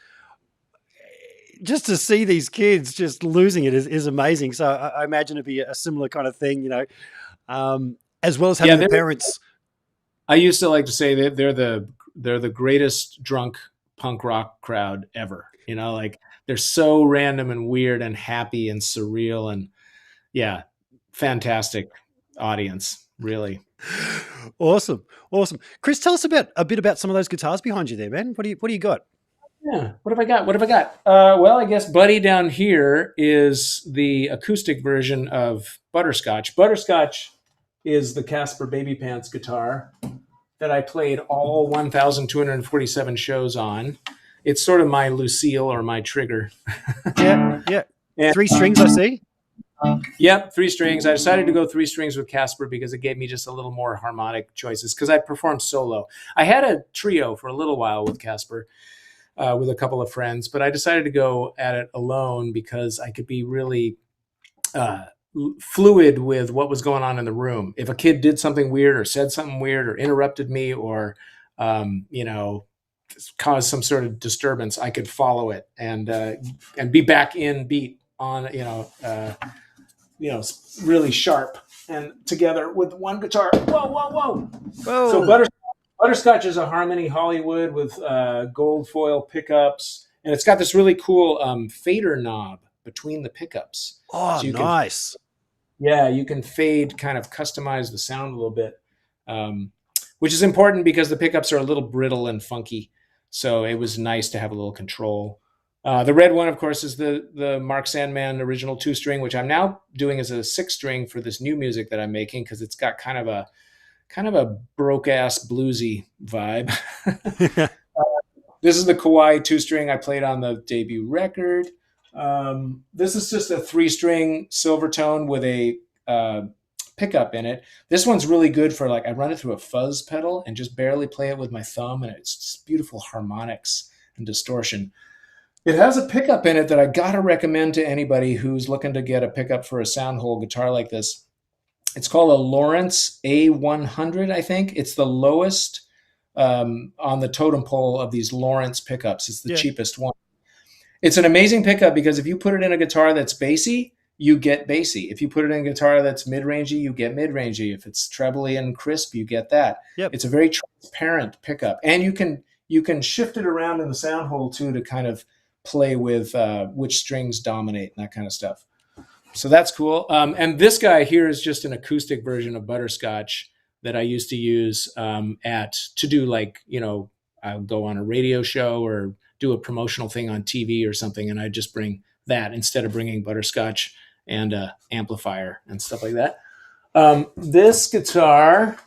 just to see these kids just losing it is amazing. So I imagine it'd be a similar kind of thing, as well as having the parents. I used to like to say that they're the greatest drunk punk rock crowd ever. Like they're so random and weird and happy and surreal, and fantastic audience, really. Awesome. Chris, tell us a bit about some of those guitars behind you there, man. What do you got? Yeah, what have I got? Well, I guess Buddy down here is the acoustic version of Butterscotch. Butterscotch is the Casper Baby Pants guitar that I played all 1,247 shows on. it's sort of my Lucille or my trigger. Yeah, yeah. And, 3 strings, I see. Yep, 3 strings. I decided to go 3 strings with Casper because it gave me just a little more harmonic choices because I performed solo. I had a trio for a little while with Casper, with a couple of friends, but I decided to go at it alone because I could be really fluid with what was going on in the room. If a kid did something weird or said something weird or interrupted me or, caused some sort of disturbance, I could follow it and be back in beat on, really sharp and together with one guitar. Whoa, whoa, whoa. Whoa. So Butterscotch is a Harmony Hollywood with gold foil pickups. And it's got this really cool fader knob between the pickups. Oh, so nice. You can fade, kind of customize the sound a little bit, which is important because the pickups are a little brittle and funky. So it was nice to have a little control. The red one, of course, is the Mark Sandman original 2-string, which I'm now doing as a 6-string for this new music that I'm making because it's got kind of a broke-ass bluesy vibe. This is the Kauai 2-string I played on the debut record. This is just a 3-string Silvertone with a pickup in it. This one's really good for, I run it through a fuzz pedal and just barely play it with my thumb, and it's just beautiful harmonics and distortion. It has a pickup in it that I gotta recommend to anybody who's looking to get a pickup for a sound hole guitar like this. It's called a Lawrence A100, I think. It's the lowest on the totem pole of these Lawrence pickups. It's the cheapest one. It's an amazing pickup because if you put it in a guitar that's bassy, you get bassy. If you put it in a guitar that's mid-rangey, you get mid-rangey. If it's trebly and crisp, you get that. Yep. It's a very transparent pickup. And you can shift it around in the sound hole too to kind of play with which strings dominate and that kind of stuff. So that's cool. And this guy here is just an acoustic version of Butterscotch that I used to use to do I'll go on a radio show or do a promotional thing on TV or something, and I just bring that instead of bringing Butterscotch and amplifier and stuff like that. This guitar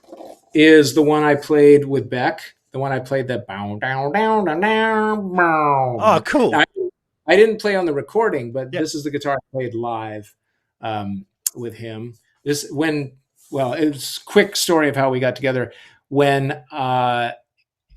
is the one I played with Beck. The one I played that bow down down down down. Oh, cool. I didn't play on the recording, but this is the guitar I played live with him. It's a quick story of how we got together. When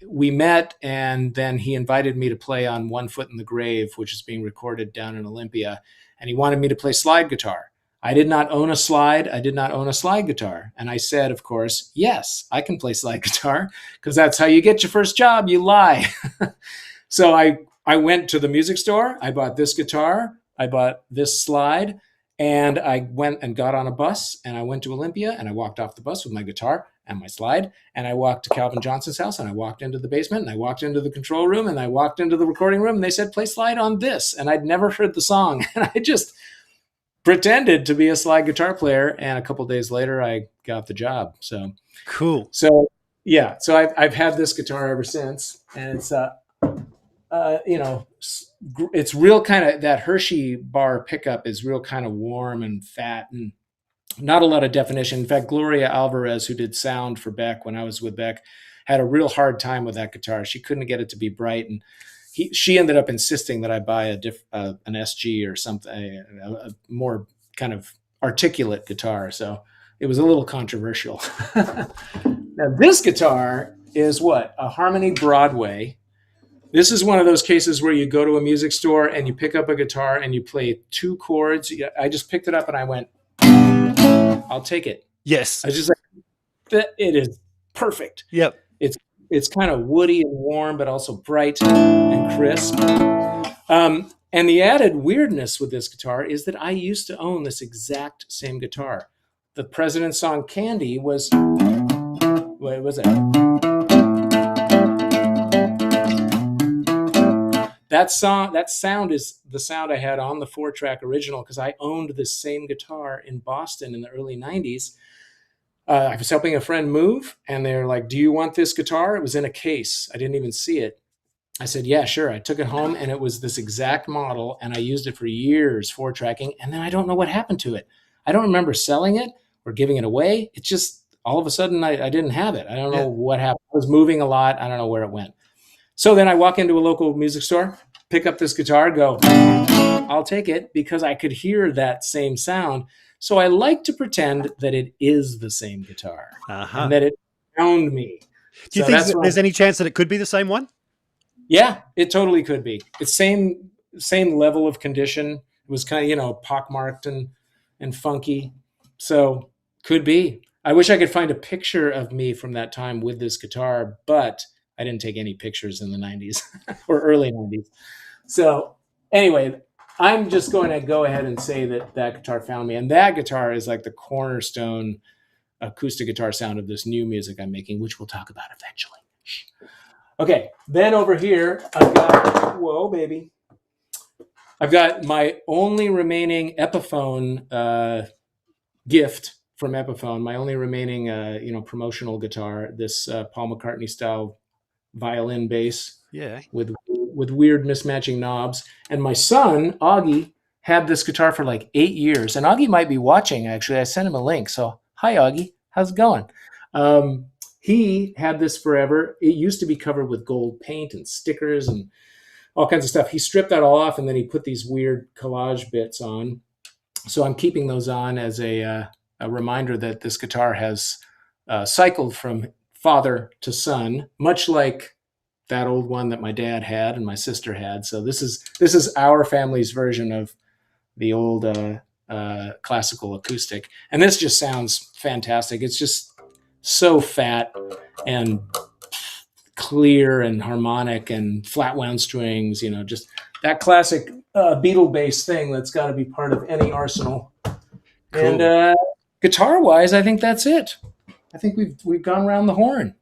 we met, and then he invited me to play on One Foot in the Grave, which is being recorded down in Olympia, and he wanted me to play slide guitar. I did not own a slide. I did not own a slide guitar. And I said, of course, yes, I can play slide guitar because that's how you get your first job. You lie. So I went to the music store. I bought this guitar. I bought this slide. And I went and got on a bus. And I went to Olympia. And I walked off the bus with my guitar and my slide. And I walked to Calvin Johnson's house. And I walked into the basement. And I walked into the control room. And I walked into the recording room. And they said, play slide on this. And I'd never heard the song. And I just pretended to be a slide guitar player, and a couple of days later I got the job. So cool. So I've had this guitar ever since, and it's it's real kind of, that Hershey bar pickup is real kind of warm and fat and not a lot of definition. In fact, Gloria Alvarez, who did sound for Beck when I was with Beck, had a real hard time with that guitar. She couldn't get it to be bright, and she ended up insisting that I buy an SG or something, a more kind of articulate guitar. So it was a little controversial. Now this guitar is a Harmony Broadway. This is one of those cases where you go to a music store and you pick up a guitar and you play 2 chords. I just picked it up and I went, I'll take it. Yes. I was just like, it is perfect. Yep. It's kind of woody and warm, but also bright and crisp. And the added weirdness with this guitar is that I used to own this exact same guitar. The President's song Candy was, what was it? That sound is the sound I had on the 4-track original because I owned this same guitar in Boston in the early 90s. I was helping a friend move, and they're like, do you want this guitar? It was in a case. I didn't even see it. I said, yeah, sure. I took it home, and it was this exact model, and I used it for years, 4-tracking, and then I don't know what happened to it. I don't remember selling it or giving it away. It just, all of a sudden, I didn't have it. I don't know what happened. I was moving a lot. I don't know where it went. So then I walk into a local music store, pick up this guitar, go, I'll take it, because I could hear that same sound. So I like to pretend that it is the same guitar and that it found me. Do you think there's any chance that it could be the same one? Yeah, it totally could be. It's same level of condition. It was kind of, pockmarked and funky. So could be. I wish I could find a picture of me from that time with this guitar, but I didn't take any pictures in the 90s or early 90s. So anyway, I'm just going to go ahead and say that guitar found me. And that guitar is like the cornerstone acoustic guitar sound of this new music I'm making, which we'll talk about eventually. Okay, then over here, I've got, whoa, baby. I've got my only remaining Epiphone gift from Epiphone, my only remaining, promotional guitar, this Paul McCartney style violin bass, with weird mismatching knobs. And my son Augie had this guitar for like 8 years, and Augie might be watching. Actually, I sent him a link. So hi Augie, how's it going? He had this forever. It used to be covered with gold paint and stickers and all kinds of stuff. He stripped that all off, and then he put these weird collage bits on. So I'm keeping those on as a reminder that this guitar has cycled from father to son, much like that old one that my dad had and my sister had. So this is our family's version of the old classical acoustic, and this just sounds fantastic. It's just so fat and clear and harmonic and flat wound strings, just that classic Beatle bass thing that's got to be part of any arsenal. Cool. And guitar wise, I think that's it. I think we've gone around the horn.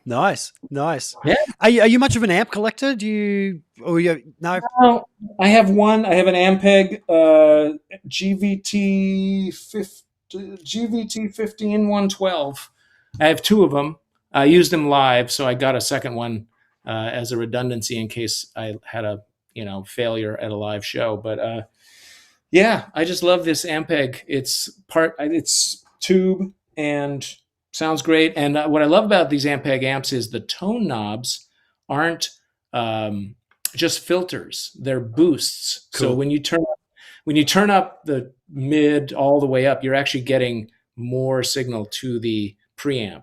Nice. Yeah. Are you much of an amp collector? Do you? Or no? Well, I have one. I have an Ampeg GVT 15112. I have two of them. I used them live, so I got a second one as a redundancy in case I had a failure at a live show. But I just love this Ampeg. It's tube and sounds great. And what I love about these Ampeg amps is the tone knobs aren't just filters; they're boosts. Cool. So when you turn up the mid all the way up, you're actually getting more signal to the preamp.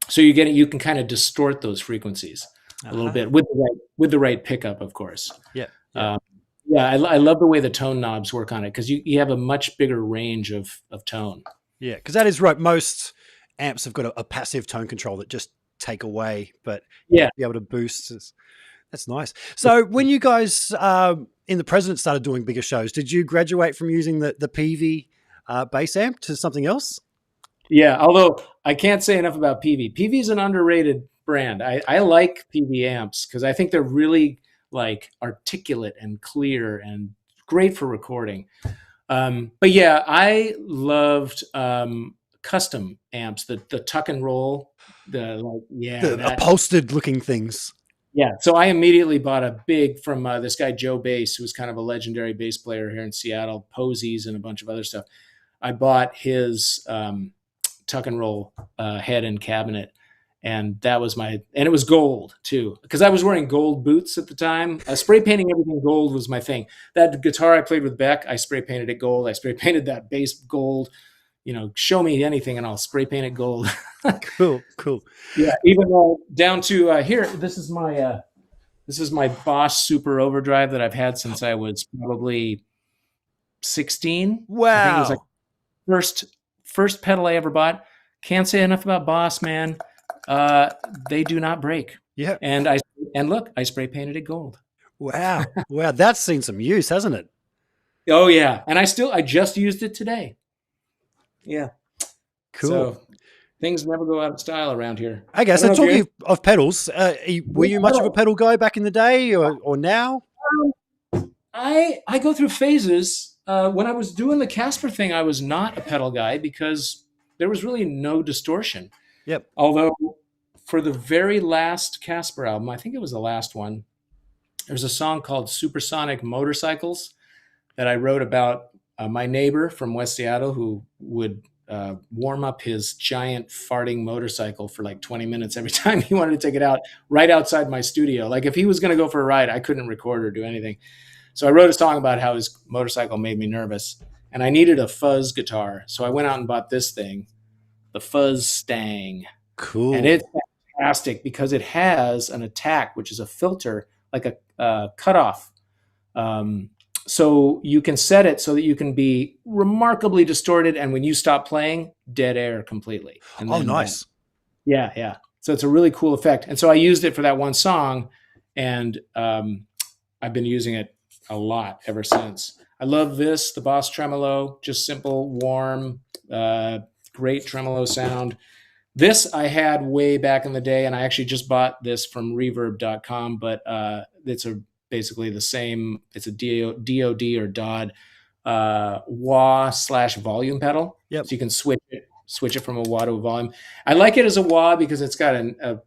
So you can kind of distort those frequencies a little bit with the right pickup, of course. Yeah. I love the way the tone knobs work on it, because you have a much bigger range of tone. Yeah, because that is right. Most amps have got a passive tone control that just take away, but be able to boost. That's nice. So when you guys in the present started doing bigger shows, did you graduate from using the PV bass amp to something else? Yeah, although I can't say enough about PV. PV is an underrated brand. I like PV amps because I think they're really like articulate and clear and great for recording. But yeah, I loved custom amps, the tuck and roll, the upholstered looking things. Yeah, so I immediately bought a big from this guy Joe Bass, who's kind of a legendary bass player here in Seattle, Posies and a bunch of other stuff. I bought his tuck and roll head and cabinet, and it was gold too, because I was wearing gold boots at the time. Spray painting everything gold was my thing. That guitar I played with Beck, I spray painted it gold. I spray painted that bass gold. Show me anything and I'll spray paint it gold. Cool. Yeah, even down to here. This is my Boss Super Overdrive that I've had since I was probably 16. Wow. I think it was like first pedal I ever bought. Can't say enough about Boss, man. They do not break. Yeah. And look, I spray painted it gold. Wow. That's seen some use, hasn't it? Oh yeah. And I just used it today. Yeah. Cool. So things never go out of style around here. I guess. So talking of pedals, were you much of a pedal guy back in the day or now? I go through phases. When I was doing the Casper thing, I was not a pedal guy because there was really no distortion. Yep. Although for the very last Casper album, I think it was the last one, there's a song called Supersonic Motorcycles that I wrote about my neighbor from West Seattle who would warm up his giant farting motorcycle for like 20 minutes every time he wanted to take it out right outside my studio. Like if he was going to go for a ride, I couldn't record or do anything. So I wrote a song about how his motorcycle made me nervous, and I needed a fuzz guitar. So I went out and bought this thing, the Fuzz Stang. Cool. And it's fantastic because it has an attack, which is a filter, like a cutoff. So you can set it so that you can be remarkably distorted, and when you stop playing, dead air completely. And oh, nice. Yeah. So it's a really cool effect. And so I used it for that one song, and I've been using it a lot ever since. I love this, the Boss Tremolo, just simple, warm, great tremolo sound. This I had way back in the day, and I actually just bought this from reverb.com, but it's basically the same. It's a DOD or DOD wah/volume pedal. Yep. So you can switch it from a wah to a volume. I like it as a wah because it's got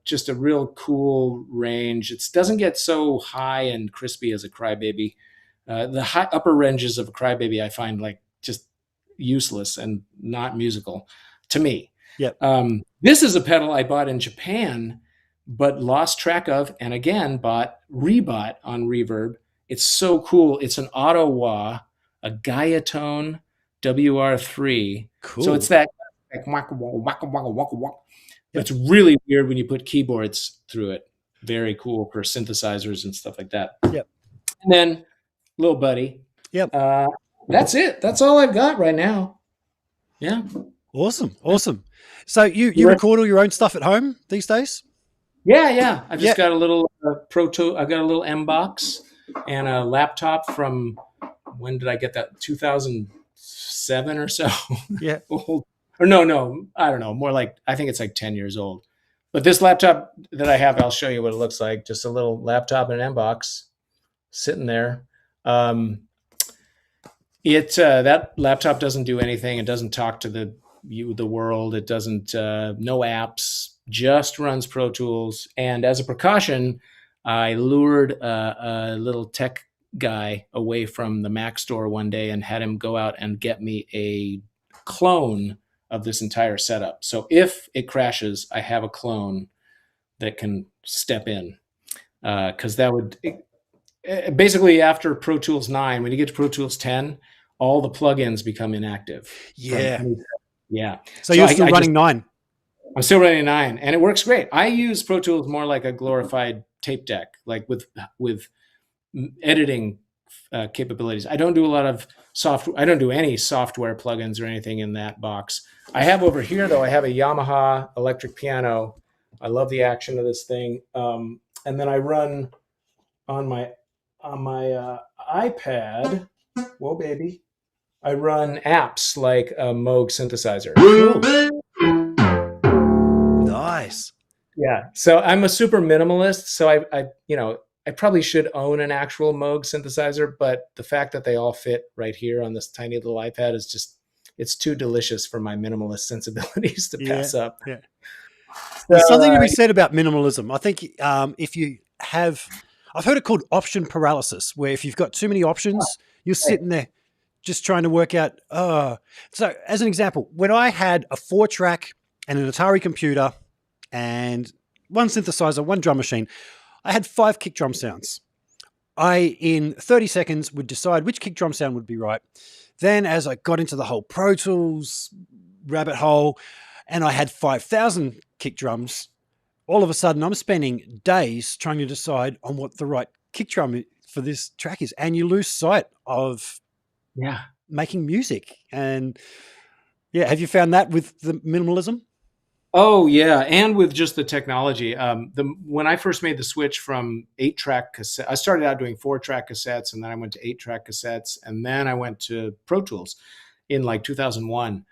just a real cool range. It doesn't get so high and crispy as a Crybaby. The upper ranges of a Crybaby I find like just useless and not musical to me. Yep. This is a pedal I bought in Japan, but lost track of, and again rebought on Reverb. It's so cool. It's an auto wah, a Gaiatone WR3. Cool. So it's that like waka waka waka waka waka. But it's really weird when you put keyboards through it. Very cool for synthesizers and stuff like that. Yep. And then little buddy. Yep. That's it. That's all I've got right now. Yeah. Awesome. So you record all your own stuff at home these days? Yeah. I've just got a little I've got a little M box and a laptop from, when did I get that? 2007 or so. Yeah. Old. Or no, I don't know. More like, I think it's like 10 years old. But this laptop that I have, I'll show you what it looks like. Just a little laptop and an M box sitting there. That laptop doesn't do anything. It doesn't talk to the world. It doesn't, no apps, just runs Pro Tools. And as a precaution, I lured a little tech guy away from the Mac store one day and had him go out and get me a clone of this entire setup. So if it crashes, I have a clone that can step in. Because that would, basically after Pro Tools 9, when you get to Pro Tools 10, all the plugins become inactive. Yeah. Yeah. So you're still running 9? I'm still running 9, and it works great. I use Pro Tools more like a glorified tape deck, like with editing capabilities. I don't do a lot of software. I don't do any software plugins or anything in that box. I have over here, though, I have a Yamaha electric piano. I love the action of this thing. And then I run on my iPad. Whoa, baby. I run apps like a Moog synthesizer. Nice. Yeah. So I'm a super minimalist. So I probably should own an actual Moog synthesizer, but the fact that they all fit right here on this tiny little iPad is just, it's too delicious for my minimalist sensibilities to pass up. Yeah. There's something to be said about minimalism. I think if you have, I've heard it called option paralysis, where if you've got too many options, you're sitting there just trying to work out. So as an example, when I had a 4-track and an Atari computer and one synthesizer, one drum machine, I had 5 kick drum sounds. I, in 30 seconds, would decide which kick drum sound would be right. Then as I got into the whole Pro Tools rabbit hole and I had 5,000 kick drums, all of a sudden I'm spending days trying to decide on what the right kick drum for this track is. And you lose sight of making music. And have you found that with the minimalism? Oh yeah, and with just the technology. When I first made the switch from 8-track cassette, I started out doing 4-track cassettes, and then I went to 8-track cassettes, and then I went to Pro Tools in like 2001.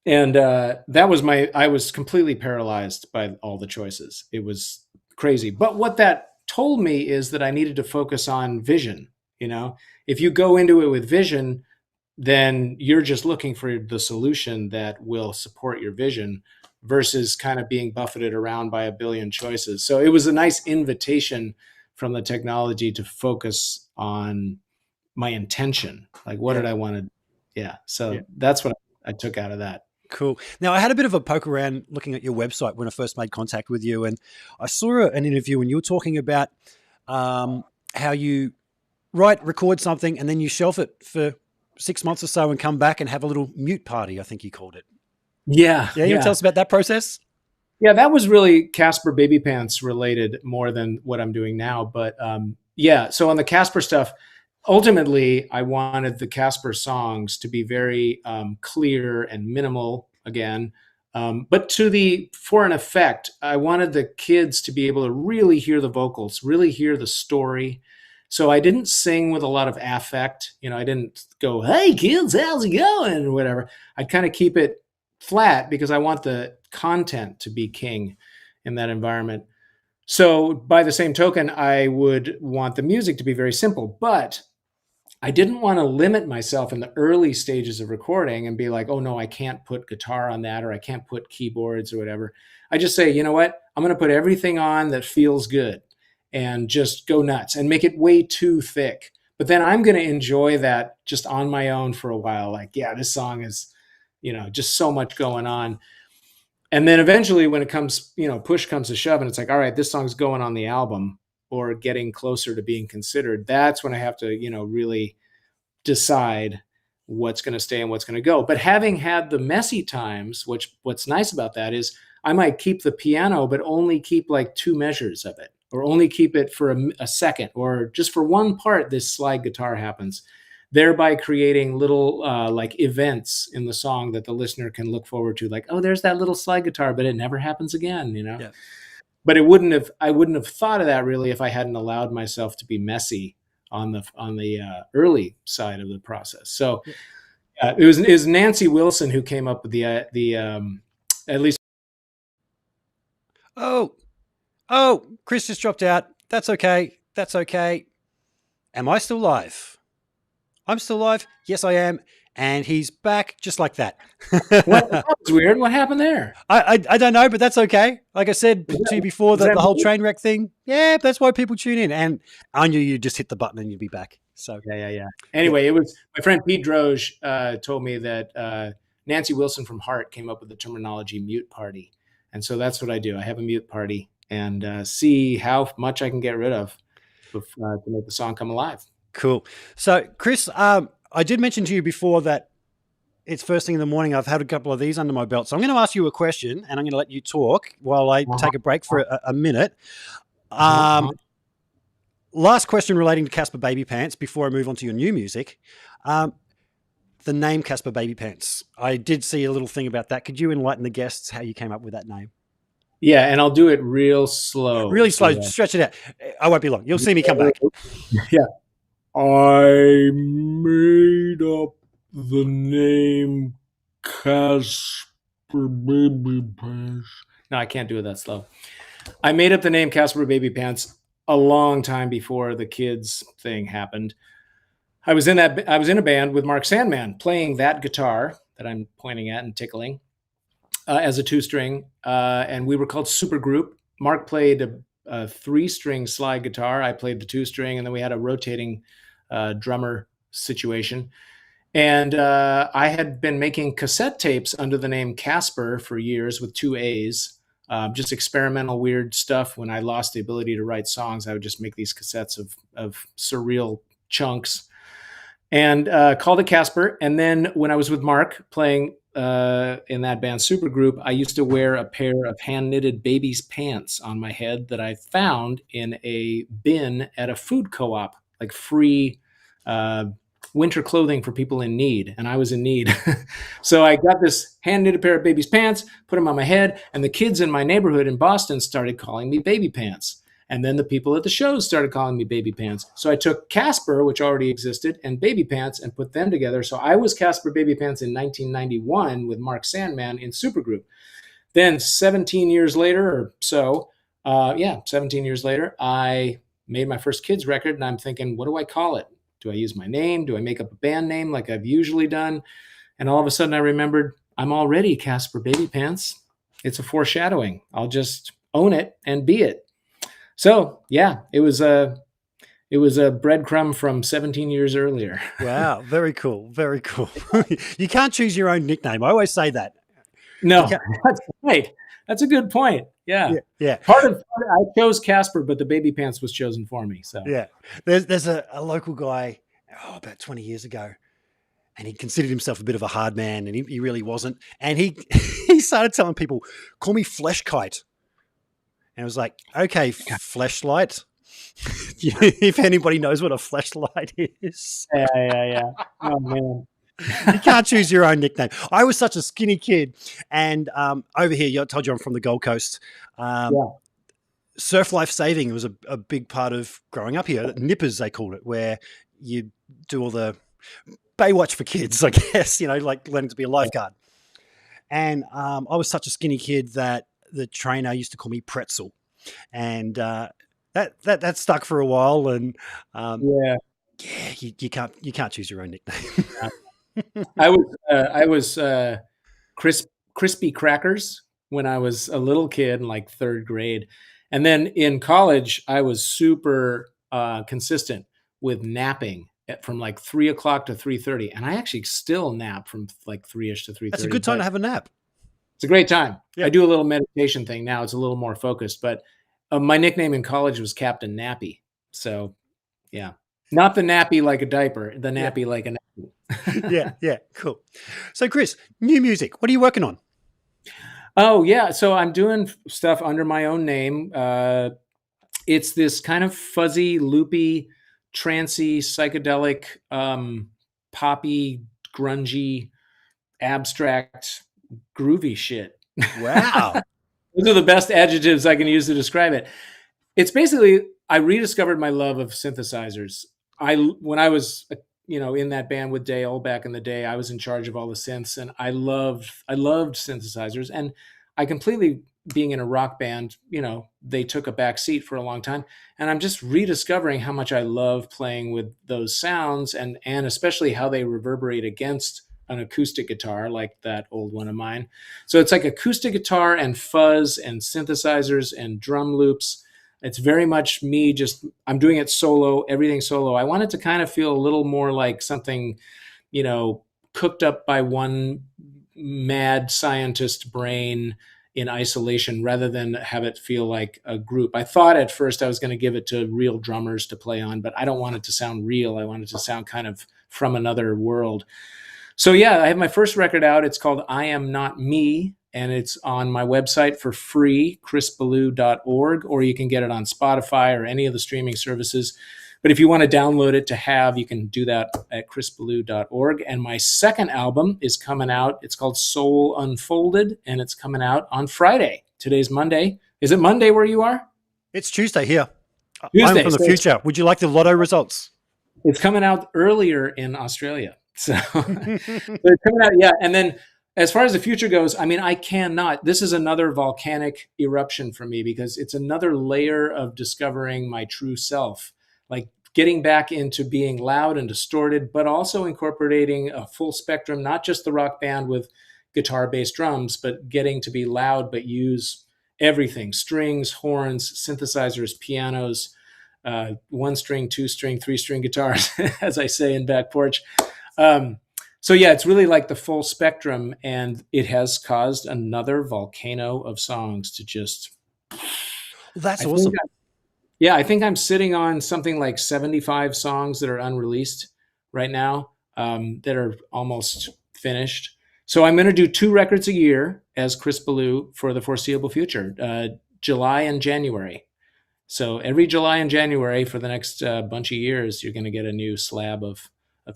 And I was completely paralyzed by all the choices. It was crazy. But what that told me is that I needed to focus on vision. You know, if you go into it with vision, then you're just looking for the solution that will support your vision, versus kind of being buffeted around by a billion choices. So it was a nice invitation from the technology to focus on my intention. Like, what did I want to, So that's what I took out of that. Cool. Now, I had a bit of a poke around looking at your website when I first made contact with you, and I saw an interview and you were talking about how you record something, and then you shelf it for 6 months or so and come back and have a little mute party, I think you called it. Yeah, Yeah, you want to tell us about that process? Yeah, that was really Casper Baby Pants related more than what I'm doing now. But yeah, so on the Casper stuff, ultimately, I wanted the Casper songs to be very clear and minimal again. But for an effect, I wanted the kids to be able to really hear the vocals, really hear the story. So I didn't sing with a lot of affect. I didn't go, "Hey kids, how's it going?" or whatever. I'd kind of keep it flat because I want the content to be king in that environment. So by the same token, I would want the music to be very simple, but I didn't want to limit myself in the early stages of recording and be like, "Oh no, I can't put guitar on that, or I can't put keyboards or whatever." I just say, you know what? I'm going to put everything on that feels good and just go nuts and make it way too thick. But then I'm going to enjoy that just on my own for a while. Like, yeah, this song is, just so much going on. And then eventually when it comes, push comes to shove and it's like, all right, this song's going on the album or getting closer to being considered. That's when I have to, really decide what's going to stay and what's going to go. But having had the messy times, what's nice about that is I might keep the piano, but only keep like 2 measures of it, or only keep it for a second, or just for one part, this slide guitar happens, thereby creating little like events in the song that the listener can look forward to. Like, oh, there's that little slide guitar, but it never happens again, Yeah. But I wouldn't have thought of that really if I hadn't allowed myself to be messy on the early side of the process. So it was Nancy Wilson who came up with the at least. Oh, Chris just dropped out. That's okay. Am I still live? I'm still live. Yes, I am. And he's back just like that. Well, that was weird. What happened there? I don't know, but that's okay. Like I said to you before, the whole train wreck thing. Yeah, that's why people tune in. And I knew you just hit the button and you'd be back. So yeah. Anyway, it was my friend Pete Droge told me that Nancy Wilson from Heart came up with the terminology mute party. And so that's what I do. I have a mute party and see how much I can get rid of to make the song come alive. Cool. So, Chris, I did mention to you before that it's first thing in the morning. I've had a couple of these under my belt. So I'm going to ask you a question and I'm going to let you talk while I take a break for a minute. Last question relating to Casper Baby Pants before I move on to your new music. The name Casper Baby Pants. I did see a little thing about that. Could you enlighten the guests how you came up with that name? Yeah, and I'll do it real slow. Really slow. Yeah. Stretch it out. I won't be long. You'll see me come back. Yeah. I made up the name Casper Baby Pants. No, I can't do it that slow. I made up the name Casper Baby Pants a long time before the kids thing happened. I was in a band with Mark Sandman playing that guitar that I'm pointing at and tickling as a 2-string, and we were called Supergroup. Mark played a 3-string slide guitar. I played the 2-string, and then we had a rotating drummer situation. And I had been making cassette tapes under the name Casper for years with 2 A's, just experimental weird stuff. When I lost the ability to write songs, I would just make these cassettes of surreal chunks and called it Casper. And then when I was with Mark playing in that band Supergroup, I used to wear a pair of hand-knitted baby's pants on my head that I found in a bin at a food co-op, like free winter clothing for people in need. And I was in need. So I got this hand-knitted pair of baby's pants, put them on my head, and the kids in my neighborhood in Boston started calling me Baby Pants. And then the people at the shows started calling me Baby Pants. So I took Casper, which already existed, and Baby Pants and put them together. So I was Casper Baby Pants in 1991 with Mark Sandman in Supergroup. Then 17 years later or so, 17 years later, I made my first kids record, and I'm thinking, what do I call it? Do I use my name? Do I make up a band name like I've usually done? And all of a sudden I remembered I'm already Casper Baby Pants. It's a foreshadowing. I'll just own it and be it. So yeah, it was a breadcrumb from 17 years earlier. Wow, very cool, very cool. You can't choose your own nickname. I always say that. You No, can't. that's right. That's a good point. Yeah. Yeah, yeah, I chose Casper, but the baby pants was chosen for me. So yeah. There's a local guy, about 20 years ago, and he considered himself a bit of a hard man, and he really wasn't. And he he started telling people, "Call me Fleshkite," and I was like, "Okay, fleshlight." If anybody knows what a fleshlight is, yeah. Oh man. you can't choose your own nickname. I was such a skinny kid, and over here, I told you I'm from the Gold Coast. Um, Yeah. Surf life saving was a big part of growing up here. Nippers, they called it, where you do all the Baywatch for kids, I guess, like learning to be a lifeguard. And I was such a skinny kid that the trainer used to call me Pretzel, and that stuck for a while. And Yeah. yeah, you can't choose your own nickname. I was crispy crackers when I was a little kid in like third grade, and then in college I was super consistent with napping from like 3 o'clock to 3:30, and I actually still nap from like 3ish to three That's a thirty. good time But to have a nap. it's a great time. Yeah. I do a little meditation thing now. It's a little more focused, but my nickname in college was Captain Nappy. So yeah, not the nappy like a diaper, the Yeah. nappy like a nappy. Yeah, cool. So, Chris, new music. What are you working on? Oh yeah, so I'm doing stuff under my own name. It's this kind of fuzzy, loopy, trancy, psychedelic, poppy, grungy, abstract, groovy shit. Wow. Those are the best adjectives I can use to describe it. It's basically I rediscovered my love of synthesizers. When I was in that band with Dale back in the day, I was in charge of all the synths, and I loved synthesizers. And I completely, being in a rock band, they took a back seat for a long time, and I'm just rediscovering how much I love playing with those sounds, and especially how they reverberate against an acoustic guitar like that old one of mine. So it's like acoustic guitar and fuzz and synthesizers and drum loops. It's very much me, I'm doing it solo, everything solo. I want it to kind of feel a little more like something, cooked up by one mad scientist brain in isolation rather than have it feel like a group. I thought at first I was going to give it to real drummers to play on, but I don't want it to sound real. I want it to sound kind of from another world. So yeah, I have my first record out. It's called I Am Not Me, and it's on my website for free, chrisballew.org, or you can get it on Spotify or any of the streaming services. But if you want to download it to have, you can do that at chrisballew.org. And my second album is coming out. It's called Soul Unfolded, and it's coming out on Friday. Today's Monday. Is it Monday where you are? It's Tuesday here. Tuesday. I'm from the future. Would you like the lotto results? It's coming out earlier in Australia. So it's coming out, yeah. And then as far as the future goes, I mean, this is another volcanic eruption for me because it's another layer of discovering my true self, like getting back into being loud and distorted, but also incorporating a full spectrum, not just the rock band with guitar, bass, drums, but getting to be loud, but use everything: strings, horns, synthesizers, pianos, 1-string, 2-string, 3-string guitars, as I say in Back Porch. So yeah, it's really like the full spectrum, and it has caused another volcano of songs to just. That's awesome. I think I'm sitting on something like 75 songs that are unreleased right now, that are almost finished. So I'm going to do 2 records a year as Chris Ballew for the foreseeable future, July and January. So every July and January for the next bunch of years, you're going to get a new slab of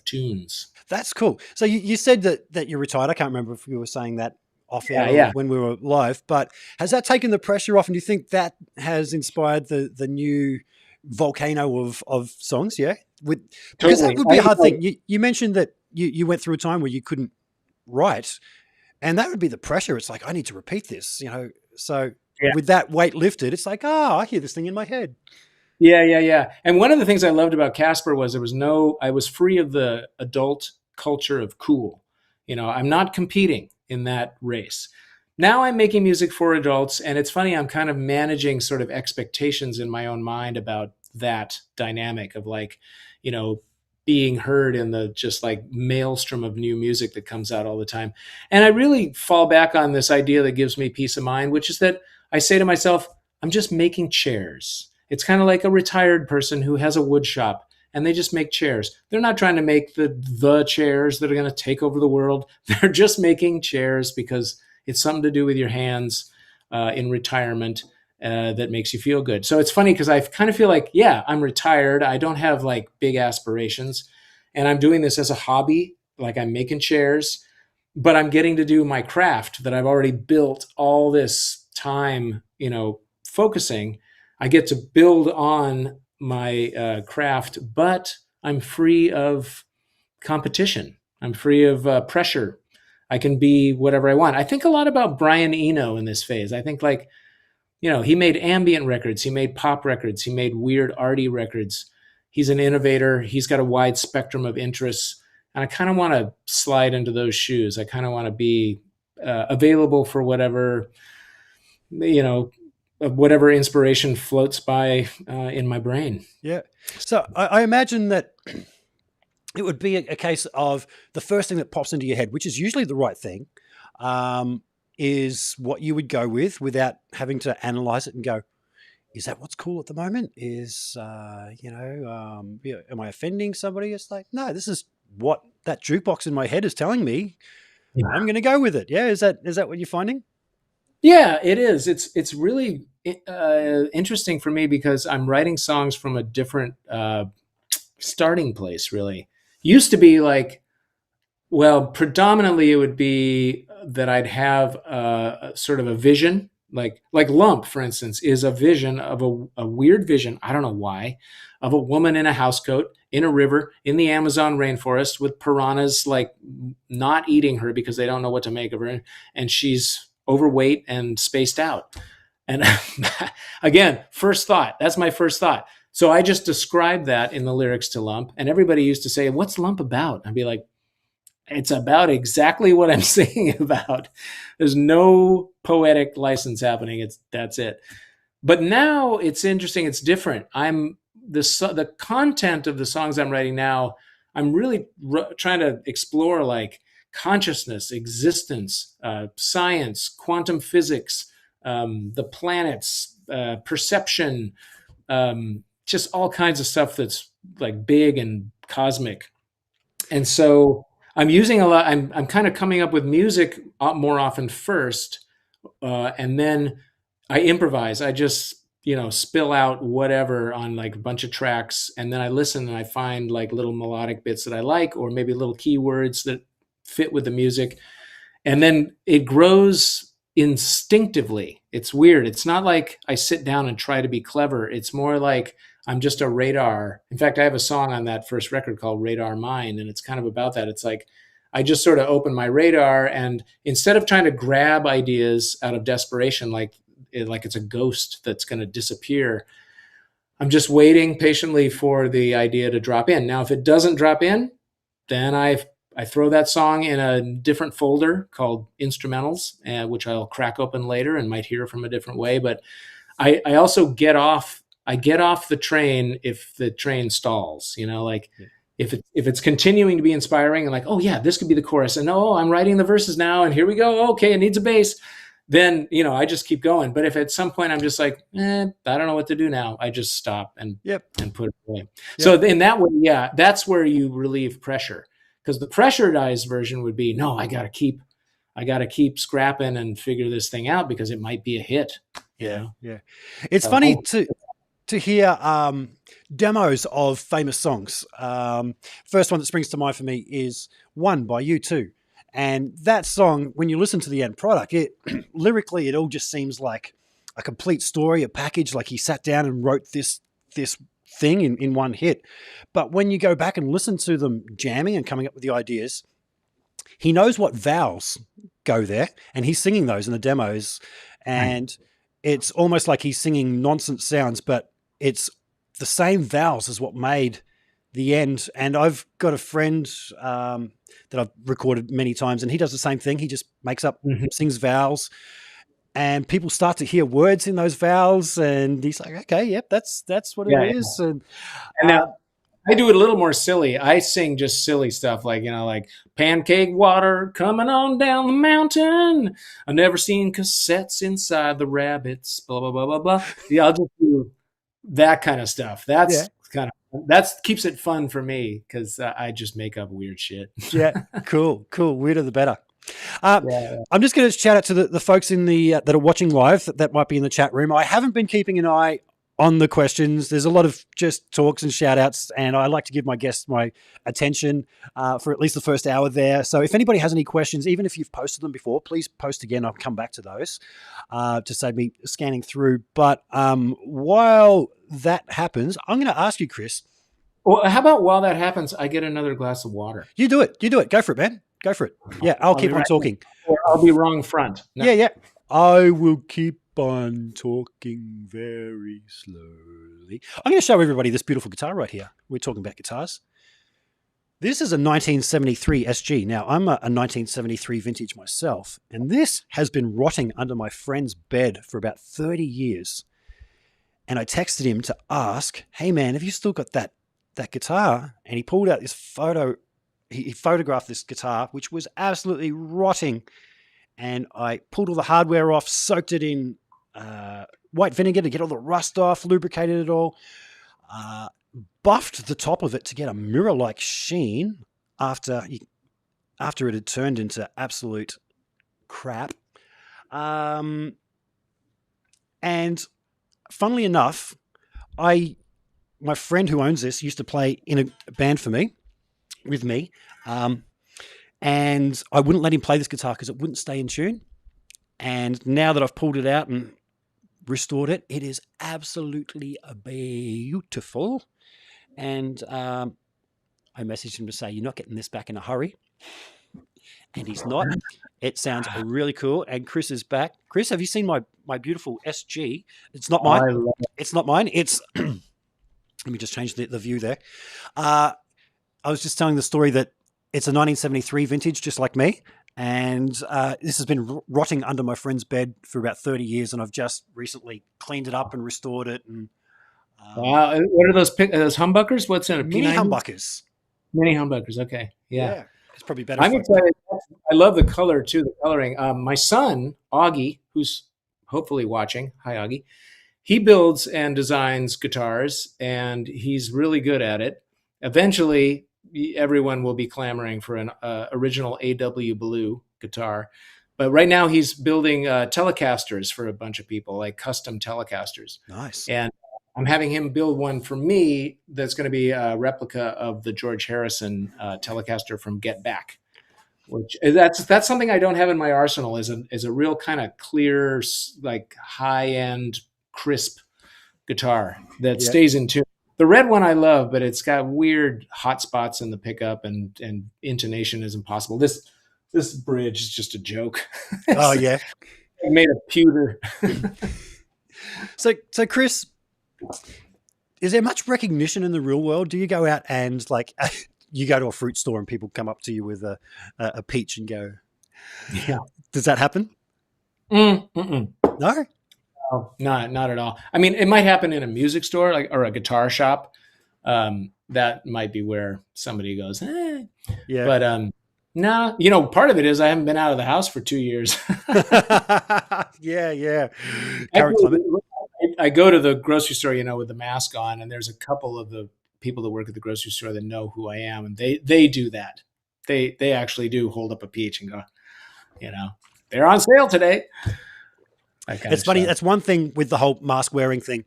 tunes. That's cool. So you said that you're retired. I can't remember if you were saying that off air Yeah. when we were live, but has that taken the pressure off? And do you think that has inspired the new volcano of songs? Yeah. Because that would be a hard thing. You mentioned that you went through a time where you couldn't write, and that would be the pressure. It's like, I need to repeat this, so with that weight lifted, it's like, I hear this thing in my head. Yeah. And one of the things I loved about Casper was I was free of the adult culture of cool. I'm not competing in that race. Now I'm making music for adults, and it's funny, I'm kind of managing sort of expectations in my own mind about that dynamic of like, being heard in the just like maelstrom of new music that comes out all the time. And I really fall back on this idea that gives me peace of mind, which is that I say to myself, I'm just making chairs. It's kind of like a retired person who has a wood shop and they just make chairs. They're not trying to make the chairs that are going to take over the world. They're just making chairs because it's something to do with your hands in retirement that makes you feel good. So it's funny because I kind of feel like, yeah, I'm retired. I don't have like big aspirations. And I'm doing this as a hobby. Like I'm making chairs, but I'm getting to do my craft that I've already built all this time, focusing. I get to build on my craft, but I'm free of competition. I'm free of pressure. I can be whatever I want. I think a lot about Brian Eno in this phase. I think like, he made ambient records, he made pop records, he made weird arty records. He's an innovator. He's got a wide spectrum of interests. And I kind of want to slide into those shoes. I kind of want to be available for whatever, whatever inspiration floats by in my brain. Yeah. So I imagine that it would be a case of the first thing that pops into your head, which is usually the right thing, is what you would go with without having to analyze it and go, is that what's cool at the moment? Am I offending somebody? It's like, no, this is what that jukebox in my head is telling me. Yeah. I'm going to go with it. Yeah. Is that what you're finding? Yeah, it is. It's really interesting for me because I'm writing songs from a different starting place, really. Used to be like, well, predominantly it would be that I'd have a sort of a vision, like Lump, for instance, is a vision of a weird vision, I don't know why, of a woman in a housecoat in a river in the Amazon rainforest with piranhas like not eating her because they don't know what to make of her. And she's overweight and spaced out. And again, first thought, that's my first thought. So I just described that in the lyrics to Lump, and everybody used to say, what's Lump about? I'd be like, it's about exactly what I'm singing about. There's no poetic license happening. That's it. But now it's interesting. It's different. The content of the songs I'm writing now, I'm really trying to explore like consciousness, existence, science, quantum physics, the planets, perception, just all kinds of stuff that's like big and cosmic. And so I'm using a lot. I'm kind of coming up with music more often first, and then I improvise. I just spill out whatever on like a bunch of tracks, and then I listen and I find like little melodic bits that I like, or maybe little keywords that fit with the music, and then it grows instinctively. It's weird. It's not like I sit down and try to be clever. It's more like I'm just a radar. In fact, I have a song on that first record called Radar Mind, and it's kind of about that. It's like I just sort of open my radar, and instead of trying to grab ideas out of desperation, like it's a ghost that's going to disappear, I'm just waiting patiently for the idea to drop in. Now, if it doesn't drop in, then I throw that song in a different folder called Instrumentals, which I'll crack open later and might hear from a different way. But I also get off the train if the train stalls, if it's continuing to be inspiring and like, oh yeah, this could be the chorus, and oh, I'm writing the verses now, and here we go. Okay, it needs a bass. Then, I just keep going. But if at some point I'm just like, I don't know what to do now, I just stop and put it away. Yep. So in that way, yeah, that's where you relieve pressure. Because the pressurized version would be, no, I got to keep scrapping and figure this thing out because it might be a hit. Yeah. It's funny to hear demos of famous songs. First one that springs to mind for me is One by U2. And that song, when you listen to the end product, lyrically, it all just seems like a complete story, a package, like he sat down and wrote this thing in one hit. But when you go back and listen to them jamming and coming up with the ideas, he knows what vowels go there, and he's singing those in the demos. And it's almost like he's singing nonsense sounds, but it's the same vowels as what made the end. And I've got a friend that I've recorded many times, and he does the same thing. He just makes up, sings vowels, and people start to hear words in those vowels, and he's like, okay, yep, that's what it is. And now I do it a little more silly. I sing just silly stuff like, like pancake water coming on down the mountain. I've never seen cassettes inside the rabbits, blah, blah, blah, blah, blah. Yeah, I'll just do that kind of stuff. Yeah. That keeps it fun for me because I just make up weird shit. Yeah. Cool. Weirder the better. Yeah. I'm just going to shout out to the folks in the that are watching live that might be in the chat room. I haven't been keeping an eye on the questions. There's a lot of just talks and shout outs, and I like to give my guests my attention for at least the first hour there. So if anybody has any questions, even if you've posted them before, please post again. I'll come back to those to save me scanning through. But while that happens, I'm going to ask you, Chris. Well, how about while that happens, I get another glass of water? You do it. Go for it, man. Go for it. Yeah, I'll keep on talking. Or I'll be wrong front. No. Yeah. I will keep on talking very slowly. I'm going to show everybody this beautiful guitar right here. We're talking about guitars. This is a 1973 SG. Now, I'm a 1973 vintage myself, and this has been rotting under my friend's bed for about 30 years. And I texted him to ask, hey, man, have you still got that guitar? And he pulled out this photo. He photographed this guitar, which was absolutely rotting. And I pulled all the hardware off, soaked it in white vinegar to get all the rust off, lubricated it all, buffed the top of it to get a mirror-like sheen after it had turned into absolute crap. And funnily enough, my friend who owns this used to play in a band with me. And I wouldn't let him play this guitar because it wouldn't stay in tune. And now that I've pulled it out and restored it, it is absolutely beautiful. And I messaged him to say, you're not getting this back in a hurry. And he's not. It sounds really cool. And Chris is back. Chris, have you seen my beautiful SG? It's not mine. It's not mine. It's let me just change the view there. I was just telling the story that it's a 1973 vintage, just like me. And this has been rotting under my friend's bed for about 30 years. And I've just recently cleaned it up and restored it. And wow. What are those humbuckers? What's in it? Mini humbuckers. Mini humbuckers. Okay. Yeah. It's probably better. I'm excited. I love the color too, the coloring. My son, Augie, who's hopefully watching. Hi, Augie. He builds and designs guitars, and he's really good at it. Eventually, everyone will be clamoring for an original A.W. Ballew guitar. But right now, he's building Telecasters for a bunch of people, like custom Telecasters. Nice. And I'm having him build one for me that's going to be a replica of the George Harrison Telecaster from Get Back. Which that's something I don't have in my arsenal. Is a real kind of clear, like high-end, crisp guitar that stays in tune. The red one I love, but it's got weird hot spots in the pickup and intonation is impossible. This bridge is just a joke. Oh yeah, made of pewter. So Chris, is there much recognition in the real world? Do you go out and like you go to a fruit store and people come up to you with a peach and go, yeah? Does that happen? No. Oh, not at all. I mean, it might happen in a music store, or a guitar shop. That might be where somebody goes, eh. Yeah. But no, part of it is I haven't been out of the house for 2 years. Yeah. I go to the grocery store, with the mask on, and there's a couple of the people that work at the grocery store that know who I am, and they do that. They actually do hold up a peach and go, they're on sale today. It's funny. That's one thing with the whole mask wearing thing.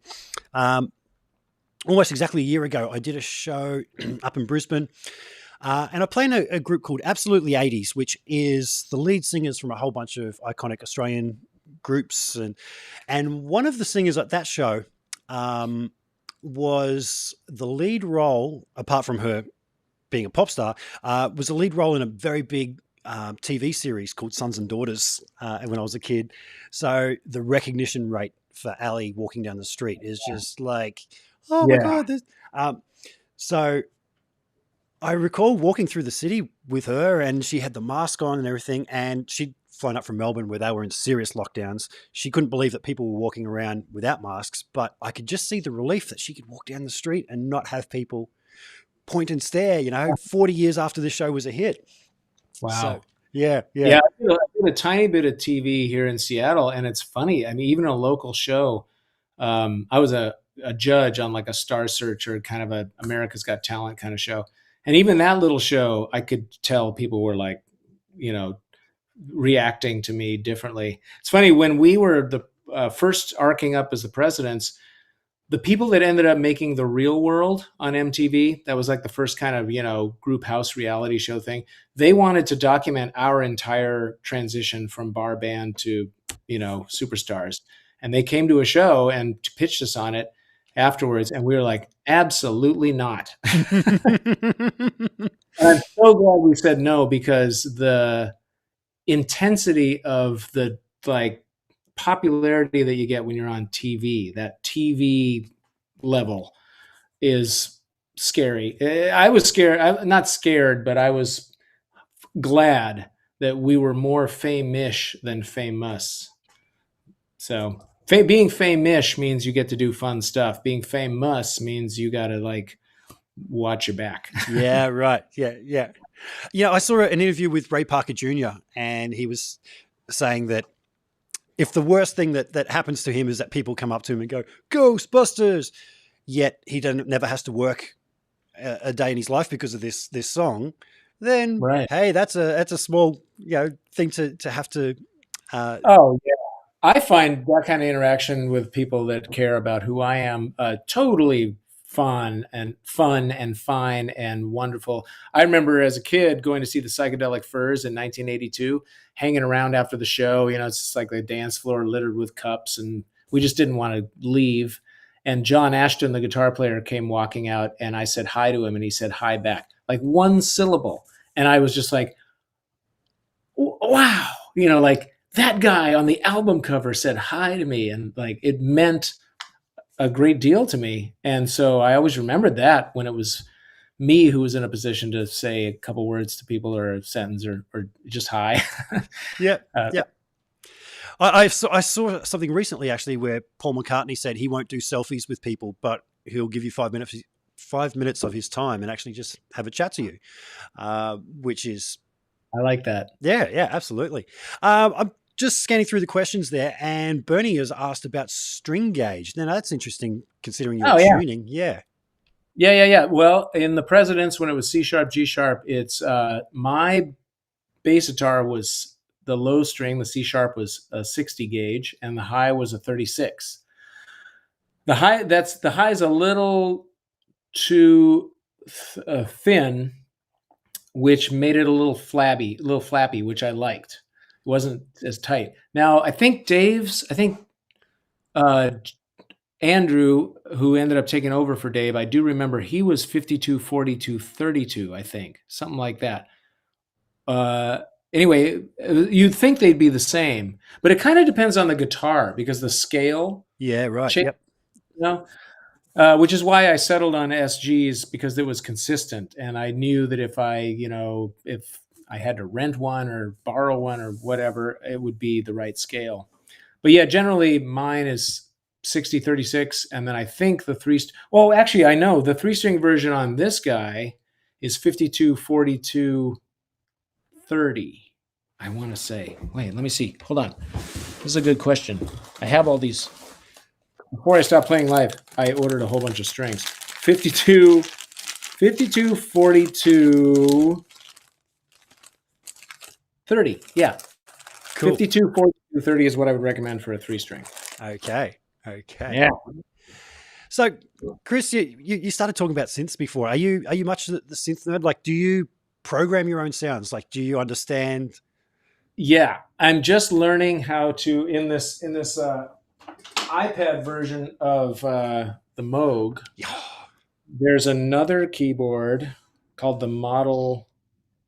Almost exactly a year ago, I did a show up in Brisbane, and I play in a group called Absolutely 80s, which is the lead singers from a whole bunch of iconic Australian groups. And one of the singers at that show was the lead role, apart from her being a pop star, was a lead role in a very big TV series called Sons and Daughters when I was a kid. So the recognition rate for Ali walking down the street is just like, oh my God. So I recall walking through the city with her, and she had the mask on and everything, and she'd flown up from Melbourne where they were in serious lockdowns. She couldn't believe that people were walking around without masks, but I could just see the relief that she could walk down the street and not have people Point and Stare, 40 years after the show was a hit. So, Wow. yeah. Yeah, I did a tiny bit of TV here in Seattle, and it's funny. I mean, even a local show, I was a judge on like a Star Searcher, kind of a America's Got Talent kind of show. And even that little show, I could tell people were like, reacting to me differently. It's funny, when we were the first arcing up as the presidents, the people that ended up making The Real World on MTV, that was like the first kind of, group house reality show thing. They wanted to document our entire transition from bar band to, superstars. And they came to a show and pitched us on it afterwards. And we were like, absolutely not. And I'm so glad we said no, because the intensity of the popularity that you get when you're on TV, that TV level, is scary. I was scared. I'm not scared, but I was glad that we were more fame-ish than famous. So being fame-ish means you get to do fun stuff. Being famous means you got to watch your back. Yeah, right. Yeah. I saw an interview with Ray Parker Jr. and he was saying that if the worst thing that happens to him is that people come up to him and go, Ghostbusters, yet he never has to work a day in his life because of this song, then right. Hey, that's a small thing to have to. Oh yeah, I find that kind of interaction with people that care about who I am totally fun and fine and wonderful. I remember as a kid going to see the Psychedelic Furs in 1982, hanging around after the show. It's just like the dance floor littered with cups, and we just didn't want to leave. And John Ashton, the guitar player, came walking out, and I said hi to him, and he said hi back, like one syllable. And I was just like, wow, that guy on the album cover said hi to me, and it meant a great deal to me. And so I always remembered that when it was me who was in a position to say a couple words to people, or a sentence, or just hi. Yeah. I saw something recently actually where Paul McCartney said he won't do selfies with people, but he'll give you 5 minutes of his time and actually just have a chat to you, which is, I like that. Yeah, absolutely. I'm just scanning through the questions there, and Bernie has asked about string gauge. Now that's interesting considering you're tuning. Yeah. Well, in the Presidents, when it was C sharp, G sharp, it's my bass guitar was the low string. The C sharp was a 60 gauge, and the high was a 36. The high is a little too thin, which made it a little flappy, which I liked. It wasn't as tight. Now, I think Andrew, who ended up taking over for Dave, I do remember he was 52, 42, 32, I think, something like that. Anyway, you'd think they'd be the same, but it kind of depends on the guitar, because the scale. Yeah, right. Yep. Which is why I settled on SGs, because it was consistent, and I knew that if I had to rent one or borrow one or whatever, it would be the right scale. But yeah, generally mine is 60, 36, and then I think I know the 3-string version on this guy is 52, 42, 30. I want to say. Wait, let me see. Hold on. This is a good question. I have all these. Before I stopped playing live, I ordered a whole bunch of strings. 52, 42, 30. Yeah. Cool. 52, 42, 30 is what I would recommend for a 3-string. Okay. Yeah. So, Chris, you started talking about synths before. Are you much the synth nerd? Like, do you program your own sounds? Like, do you understand? Yeah, I'm just learning how to in this iPad version of the Moog. There's another keyboard called the Model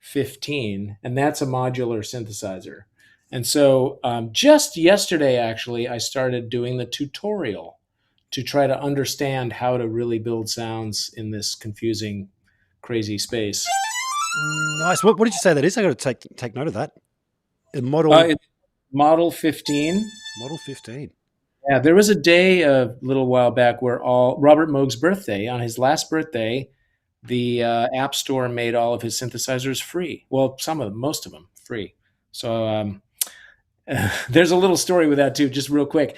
15, and that's a modular synthesizer. And so just yesterday, actually, I started doing the tutorial to try to understand how to really build sounds in this confusing, crazy space. Nice. What did you say that is? I got to take note of that. Model 15. Model 15. Yeah, there was a day a little while back where Robert Moog's birthday, on his last birthday, the App Store made all of his synthesizers free. Well, some of them, most of them free. So there's a little story with that too, just real quick.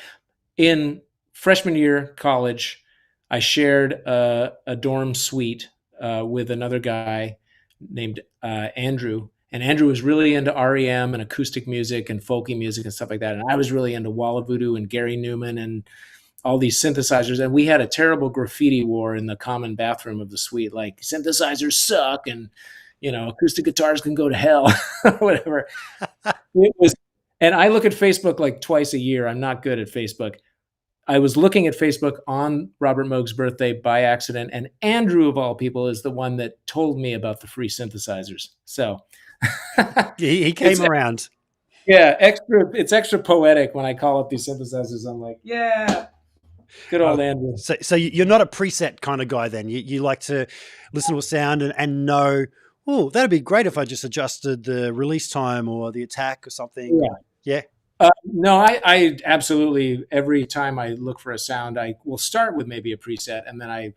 In freshman year college, I shared a dorm suite with another guy named Andrew. And Andrew was really into REM and acoustic music and folky music and stuff like that. And I was really into Walla Voodoo and Gary Newman and all these synthesizers. And we had a terrible graffiti war in the common bathroom of the suite, like synthesizers suck and, acoustic guitars can go to hell, whatever. It was, and I look at Facebook like twice a year. I'm not good at Facebook. I was looking at Facebook on Robert Moog's birthday by accident, and Andrew, of all people, is the one that told me about the free synthesizers. So he came around. Yeah, it's extra poetic when I call up these synthesizers. I'm like, yeah, good old Andrew. So you're not a preset kind of guy then. You like to listen to a sound and know, oh, that'd be great if I just adjusted the release time or the attack or something. Yeah. No, I absolutely, every time I look for a sound, I will start with maybe a preset and then I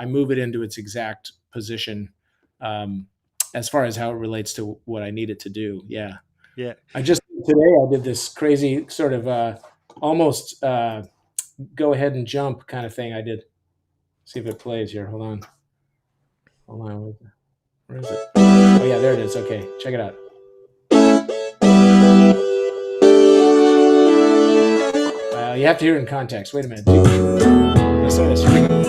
move it into its exact position as far as how it relates to what I need it to do. Yeah. Yeah. Today I did this crazy sort of almost go ahead and jump kind of thing I did. See if it plays here. Hold on. Where is it? Oh yeah, there it is. Okay, check it out. You have to hear it in context. Wait a minute. Let's do this. Here we go.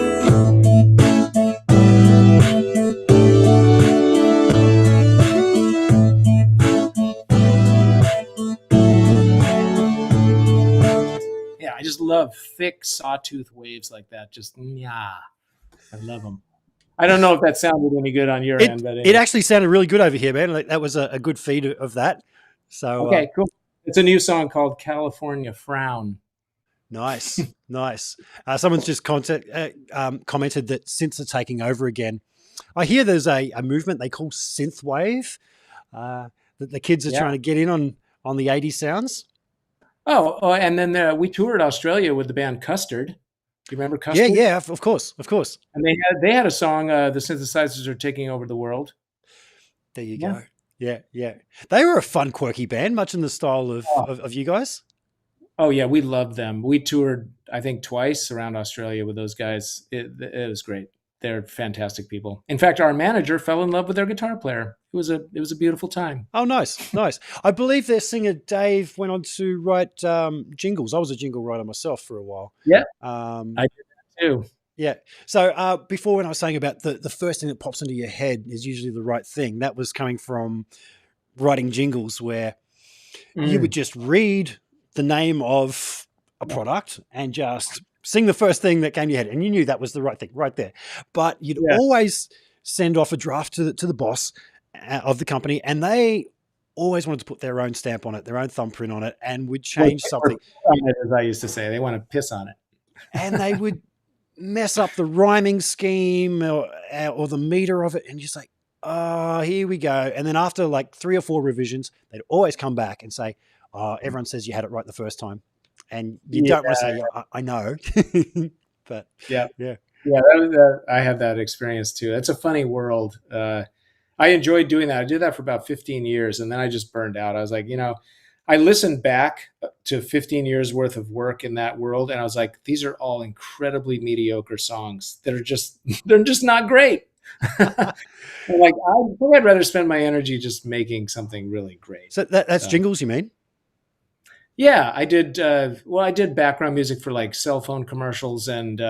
Yeah, I just love thick sawtooth waves like that. Just, I love them. I don't know if that sounded any good on your end, but it actually sounded really good over here, man. Like, that was a good feed of that. So okay, cool. It's a new song called California Frown. Nice. Someone's just commented that synths are taking over again. I hear there's a movement they call synthwave that the kids are trying to get in on the 80s sounds. Oh, and then we toured Australia with the band Custard. Do you remember Custard? Yeah, of course. And they had a song, The Synthesizers Are Taking Over the World. There you go. Yeah. They were a fun, quirky band, much in the style of you guys. Oh, yeah, we loved them. We toured, I think, twice around Australia with those guys. It was great. They're fantastic people. In fact, our manager fell in love with their guitar player. It was a beautiful time. Oh, nice. I believe their singer Dave went on to write jingles. I was a jingle writer myself for a while. Yeah, I did that too. Yeah. So before, when I was saying about the first thing that pops into your head is usually the right thing, that was coming from writing jingles where you would just read the name of a product and just sing the first thing that came to your head, and you knew that was the right thing right there. But you'd always send off a draft to the boss of the company, and they always wanted to put their own stamp on it, their own thumbprint on it, and would change something. As I used to say, they want to piss on it, and they would mess up the rhyming scheme or the meter of it, and just like, oh, here we go. And then after like 3 or 4 revisions, they'd always come back and say, everyone says you had it right the first time, and you don't want to say, I know, but yeah. I have that experience too. It's a funny world. I enjoyed doing that. I did that for about 15 years, and then I just burned out. I was like, I listened back to 15 years worth of work in that world, and I was like, these are all incredibly mediocre songs that are they're just not great. Like, I think I'd rather spend my energy just making something really great. So that's jingles, you mean? Yeah, I did. I did background music for like cell phone commercials and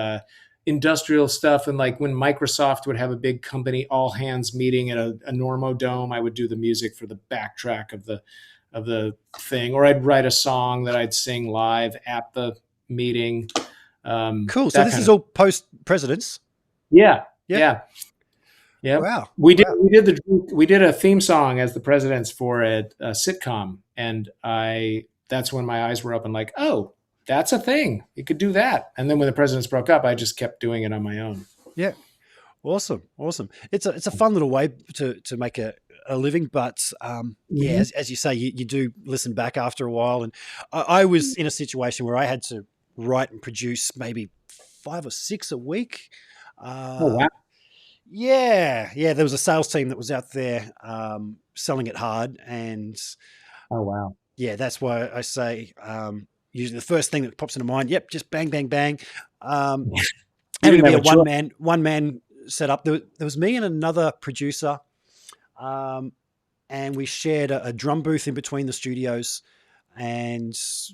industrial stuff. And like when Microsoft would have a big company all hands meeting at a Normo Dome, I would do the music for the backtrack of the thing, or I'd write a song that I'd sing live at the meeting. Cool. So this is all post Presidents. Yeah. Wow. We did a theme song as the Presidents for a sitcom, and that's when my eyes were open, like, oh, that's a thing. You could do that. And then when the Presidents broke up, I just kept doing it on my own. Yeah. Awesome. It's a fun little way to make a living, but as you say, you do listen back after a while. And I was in a situation where I had to write and produce maybe 5 or 6 a week. Oh, wow. Yeah, yeah. There was a sales team that was out there selling it hard, and Oh wow. yeah, that's why I say usually the first thing that pops into mind. Yep, just bang, bang, bang. And You it'll didn't be have a a choice. one man setup. There was me and another producer, and we shared a drum booth in between the studios, and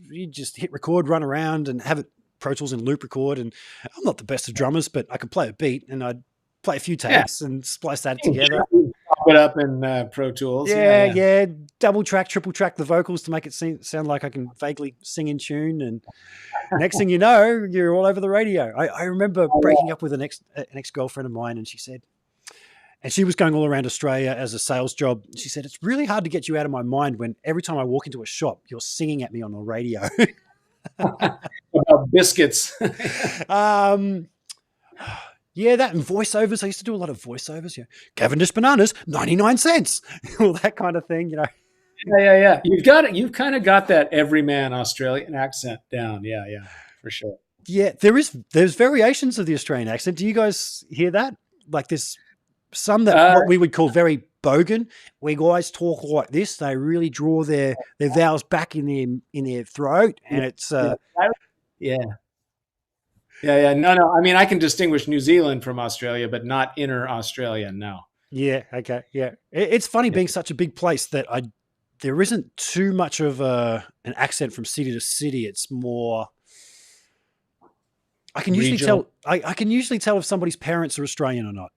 you just hit record, run around, and have it Pro Tools and loop record. And I'm not the best of drummers, but I could play a beat, and I'd play a few Yeah. takes and splice that You can together. chop it up in Pro Tools. Yeah, Yeah. yeah. Double track, triple track the vocals to make it sound like I can vaguely sing in tune. And next thing you know, you're all over the radio. I remember breaking up with an ex girlfriend of mine, and she said, and she was going all around Australia as a sales job. She said, it's really hard to get you out of my mind when every time I walk into a shop, you're singing at me on the radio. About biscuits. Yeah, that and voiceovers. I used to do a lot of voiceovers. Yeah, Cavendish bananas, 99 cents. All that kind of thing, Yeah. You've kind of got that everyman Australian accent down. Yeah, for sure. Yeah, there's variations of the Australian accent. Do you guys hear that? Like there's some that what we would call very bogan, where guys talk like this. They really draw their vowels back in their throat, and it's yeah. No. I mean, I can distinguish New Zealand from Australia, but not inner Australia. No. Yeah. Okay. Yeah. It's funny being such a big place that there isn't too much of an accent from city to city. It's more. I can usually tell. I can usually tell if somebody's parents are Australian or not,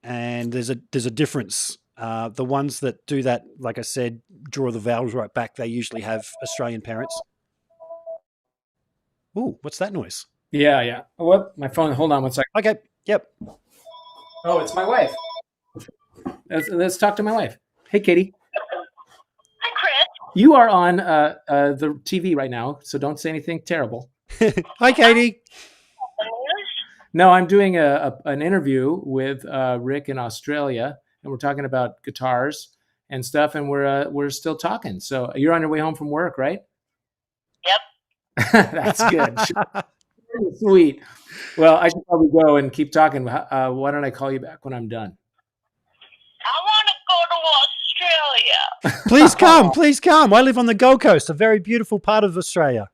and there's a difference. The ones that do that, like I said, draw the vowels right back. They usually have Australian parents. Ooh, what's that noise? Yeah. What? My phone. Hold on one second. Okay. Yep. Oh, it's my wife. Let's talk to my wife. Hey, Katie. Hi, Chris. You are on the TV right now, so don't say anything terrible. Hi, Katie. No, I'm doing an interview with Rick in Australia, and we're talking about guitars and stuff, and we're still talking. So you're on your way home from work, right? Yep. That's good. Sweet. Well, I should probably go and keep talking. Why don't I call you back when I'm done? I want to go to Australia. Please come. I live on the Gold Coast, a very beautiful part of Australia.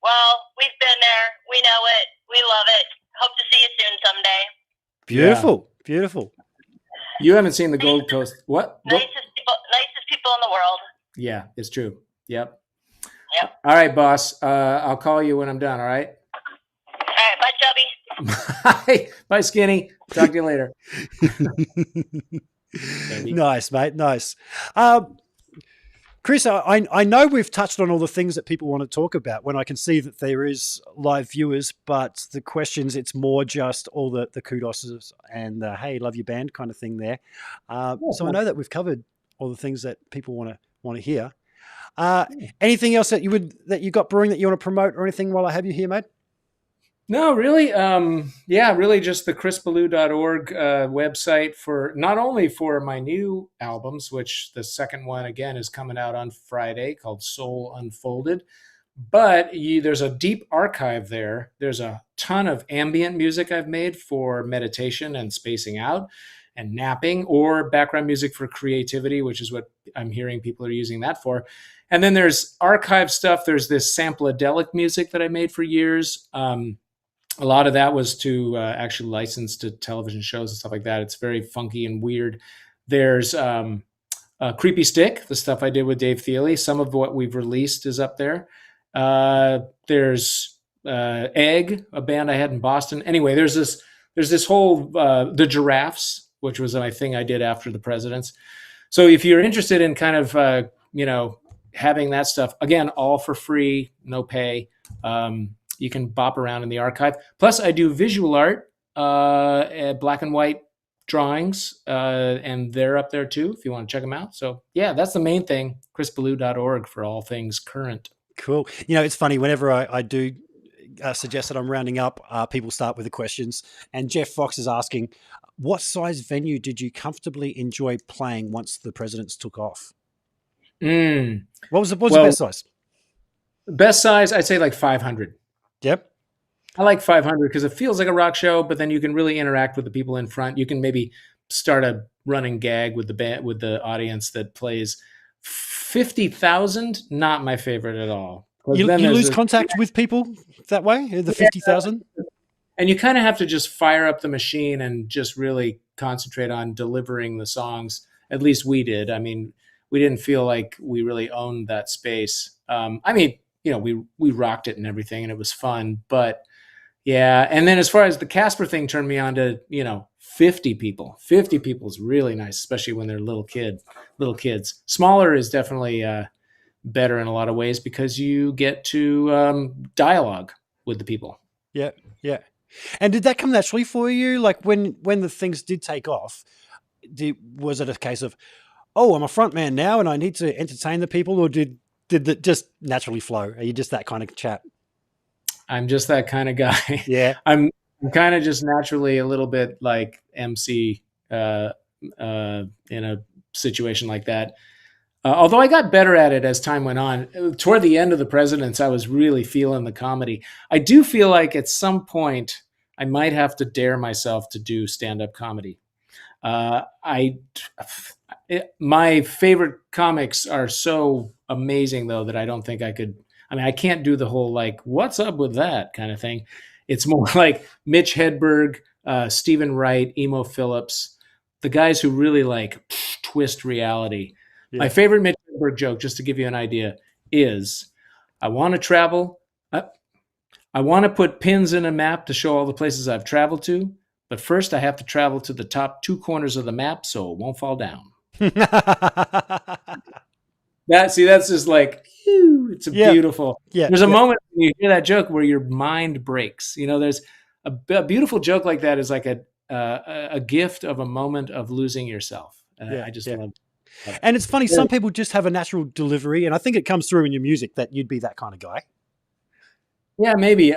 Well, we've been there. We know it. We love it. Hope to see you soon someday. Beautiful. You haven't seen the Gold Coast. What? Nicest people in the world. Yeah, it's true. Yep. All right, boss. I'll call you when I'm done. All right. All right. Bye, Chubby. Bye, Skinny. Talk to you later. Nice, mate. Nice. Chris, I know we've touched on all the things that people want to talk about when I can see that there is live viewers, but the questions, it's more just all the kudos and hey, love your band kind of thing there. So I know that we've covered all the things that people want to hear. Anything else that you got brewing that you want to promote or anything while I have you here, mate? No, really. Really just the chrisballew.org website for not only for my new albums, which the second one again is coming out on Friday called Soul Unfolded, but there's a deep archive there. There's a ton of ambient music I've made for meditation and spacing out and napping, or background music for creativity, which is what I'm hearing people are using that for. And then there's archive stuff. There's this sampledelic music that I made for years. A lot of that was to actually license to television shows and stuff like that. It's very funky and weird. There's Creepy Stick, the stuff I did with Dave Thiele. Some of what we've released is up there. There's Egg, a band I had in Boston. Anyway, there's this whole The Giraffes, which was my thing I did after the Presidents. So if you're interested in kind of having that stuff, again, all for free, no pay. You can bop around in the archive. Plus, I do visual art, black and white drawings, and they're up there too if you want to check them out. So yeah, that's the main thing, chrisballew.org for all things current. Cool. It's funny, whenever I do suggest that I'm rounding up, people start with the questions. And Jeff Fox is asking, what size venue did you comfortably enjoy playing once the Presidents took off? What was the best size? Best size, I'd say like 500. Yep. I like 500 because it feels like a rock show, but then you can really interact with the people in front. You can maybe start a running gag with the band, with the audience that plays. 50,000, not my favorite at all. You lose contact with people that way, the 50,000? And you kind of have to just fire up the machine and just really concentrate on delivering the songs. At least we did. I mean, we didn't feel like we really owned that space. I mean, you know, we rocked it and everything, and it was fun. But yeah, and then as far as the Casper thing turned me on to, you know, 50 people. 50 people is really nice, especially when they're little kids. Smaller is definitely better in a lot of ways because you get to dialogue with the people. Yeah, yeah. And did that come naturally for you? Like when the things did take off, was it a case of, oh, I'm a front man now and I need to entertain the people, or did it just naturally flow? Are you just that kind of chap? I'm just that kind of guy. Yeah. I'm kind of just naturally a little bit like MC in a situation like that. Although I got better at it as time went on. Toward the end of The Presidents, I was really feeling the comedy. I do feel like at some point I might have to dare myself to do stand-up comedy. My favorite comics are so amazing, though, that I don't think I could. I mean, I can't do the whole like, what's up with that kind of thing. It's more like Mitch Hedberg, Stephen Wright, Emo Phillips, the guys who really like twist reality. Yeah. My favorite Mitch Hedberg joke, just to give you an idea, is I want to travel. I want to put pins in a map to show all the places I've traveled to. But first I have to travel to the top 2 corners of the map so it won't fall down. That's just like, it's beautiful. Yeah, there's a moment when you hear that joke where your mind breaks. You know, there's a beautiful joke like that is like a gift of a moment of losing yourself. I just love it. And it's funny, some people just have a natural delivery, and I think it comes through in your music that you'd be that kind of guy. Yeah, maybe.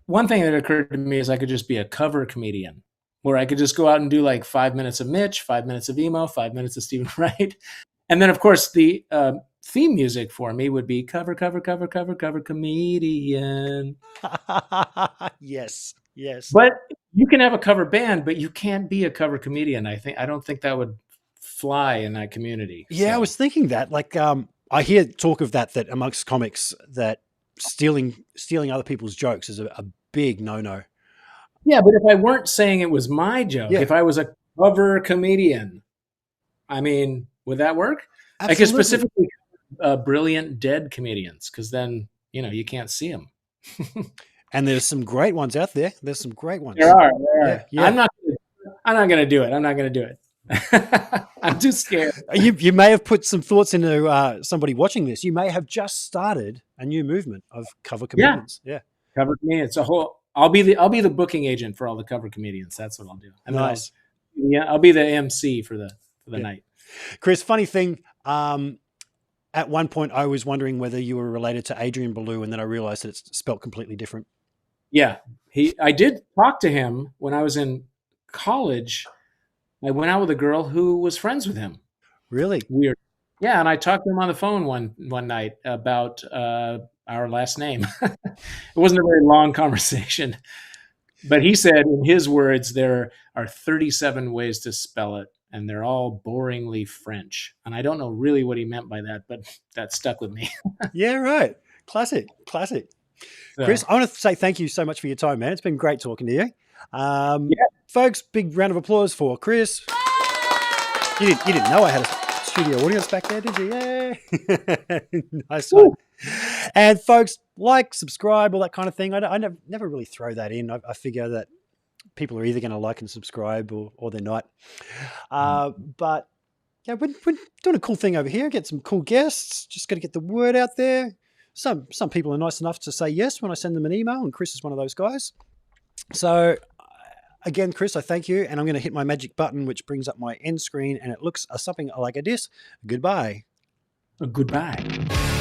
One thing that occurred to me is I could just be a cover comedian, where I could just go out and do like 5 minutes of Mitch, 5 minutes of Emo, 5 minutes of Stephen Wright. And then, of course, the theme music for me would be cover comedian. Yes. But you can have a cover band, but you can't be a cover comedian. I don't think that would fly in that community. Yeah, so. I was thinking that. Like, I hear talk of that amongst comics that stealing other people's jokes is a big no-no. Yeah, but if I weren't saying it was my joke, if I was a cover comedian, I mean, would that work? Absolutely. I could specifically brilliant dead comedians, because then, you know, you can't see them. And there's some great ones out there. There's some great ones. There are. Yeah. I'm not going to do it. I'm too scared. You may have put some thoughts into somebody watching this. You may have just started a new movement of cover comedians. Yeah. Cover comedians. I'll be the booking agent for all the cover comedians. That's what I'll do. And nice. I'll be the MC for the night. Chris, funny thing. At one point, I was wondering whether you were related to Adrian Ballew, and then I realized that it's spelled completely different. Yeah, I did talk to him when I was in college. I went out with a girl who was friends with him. Really? Weird. Yeah, and I talked to him on the phone one night about our last name. It wasn't a very long conversation, but he said, in his words, there are 37 ways to spell it, and they're all boringly French. And I don't know really what he meant by that, but that stuck with me. Yeah, right. Classic. So, Chris, I want to say thank you so much for your time, man. It's been great talking to you. Folks, big round of applause for Chris. You didn't know I had a studio audience back there, did you? Yeah. Nice one. And folks, like, subscribe, all that kind of thing. I never really throw that in. I figure that people are either going to like and subscribe or they're not. But yeah, we're doing a cool thing over here. Get some cool guests. Just got to get the word out there. Some people are nice enough to say yes when I send them an email, and Chris is one of those guys. So again, Chris, I thank you, and I'm going to hit my magic button, which brings up my end screen, and it looks something like this. Goodbye. Goodbye.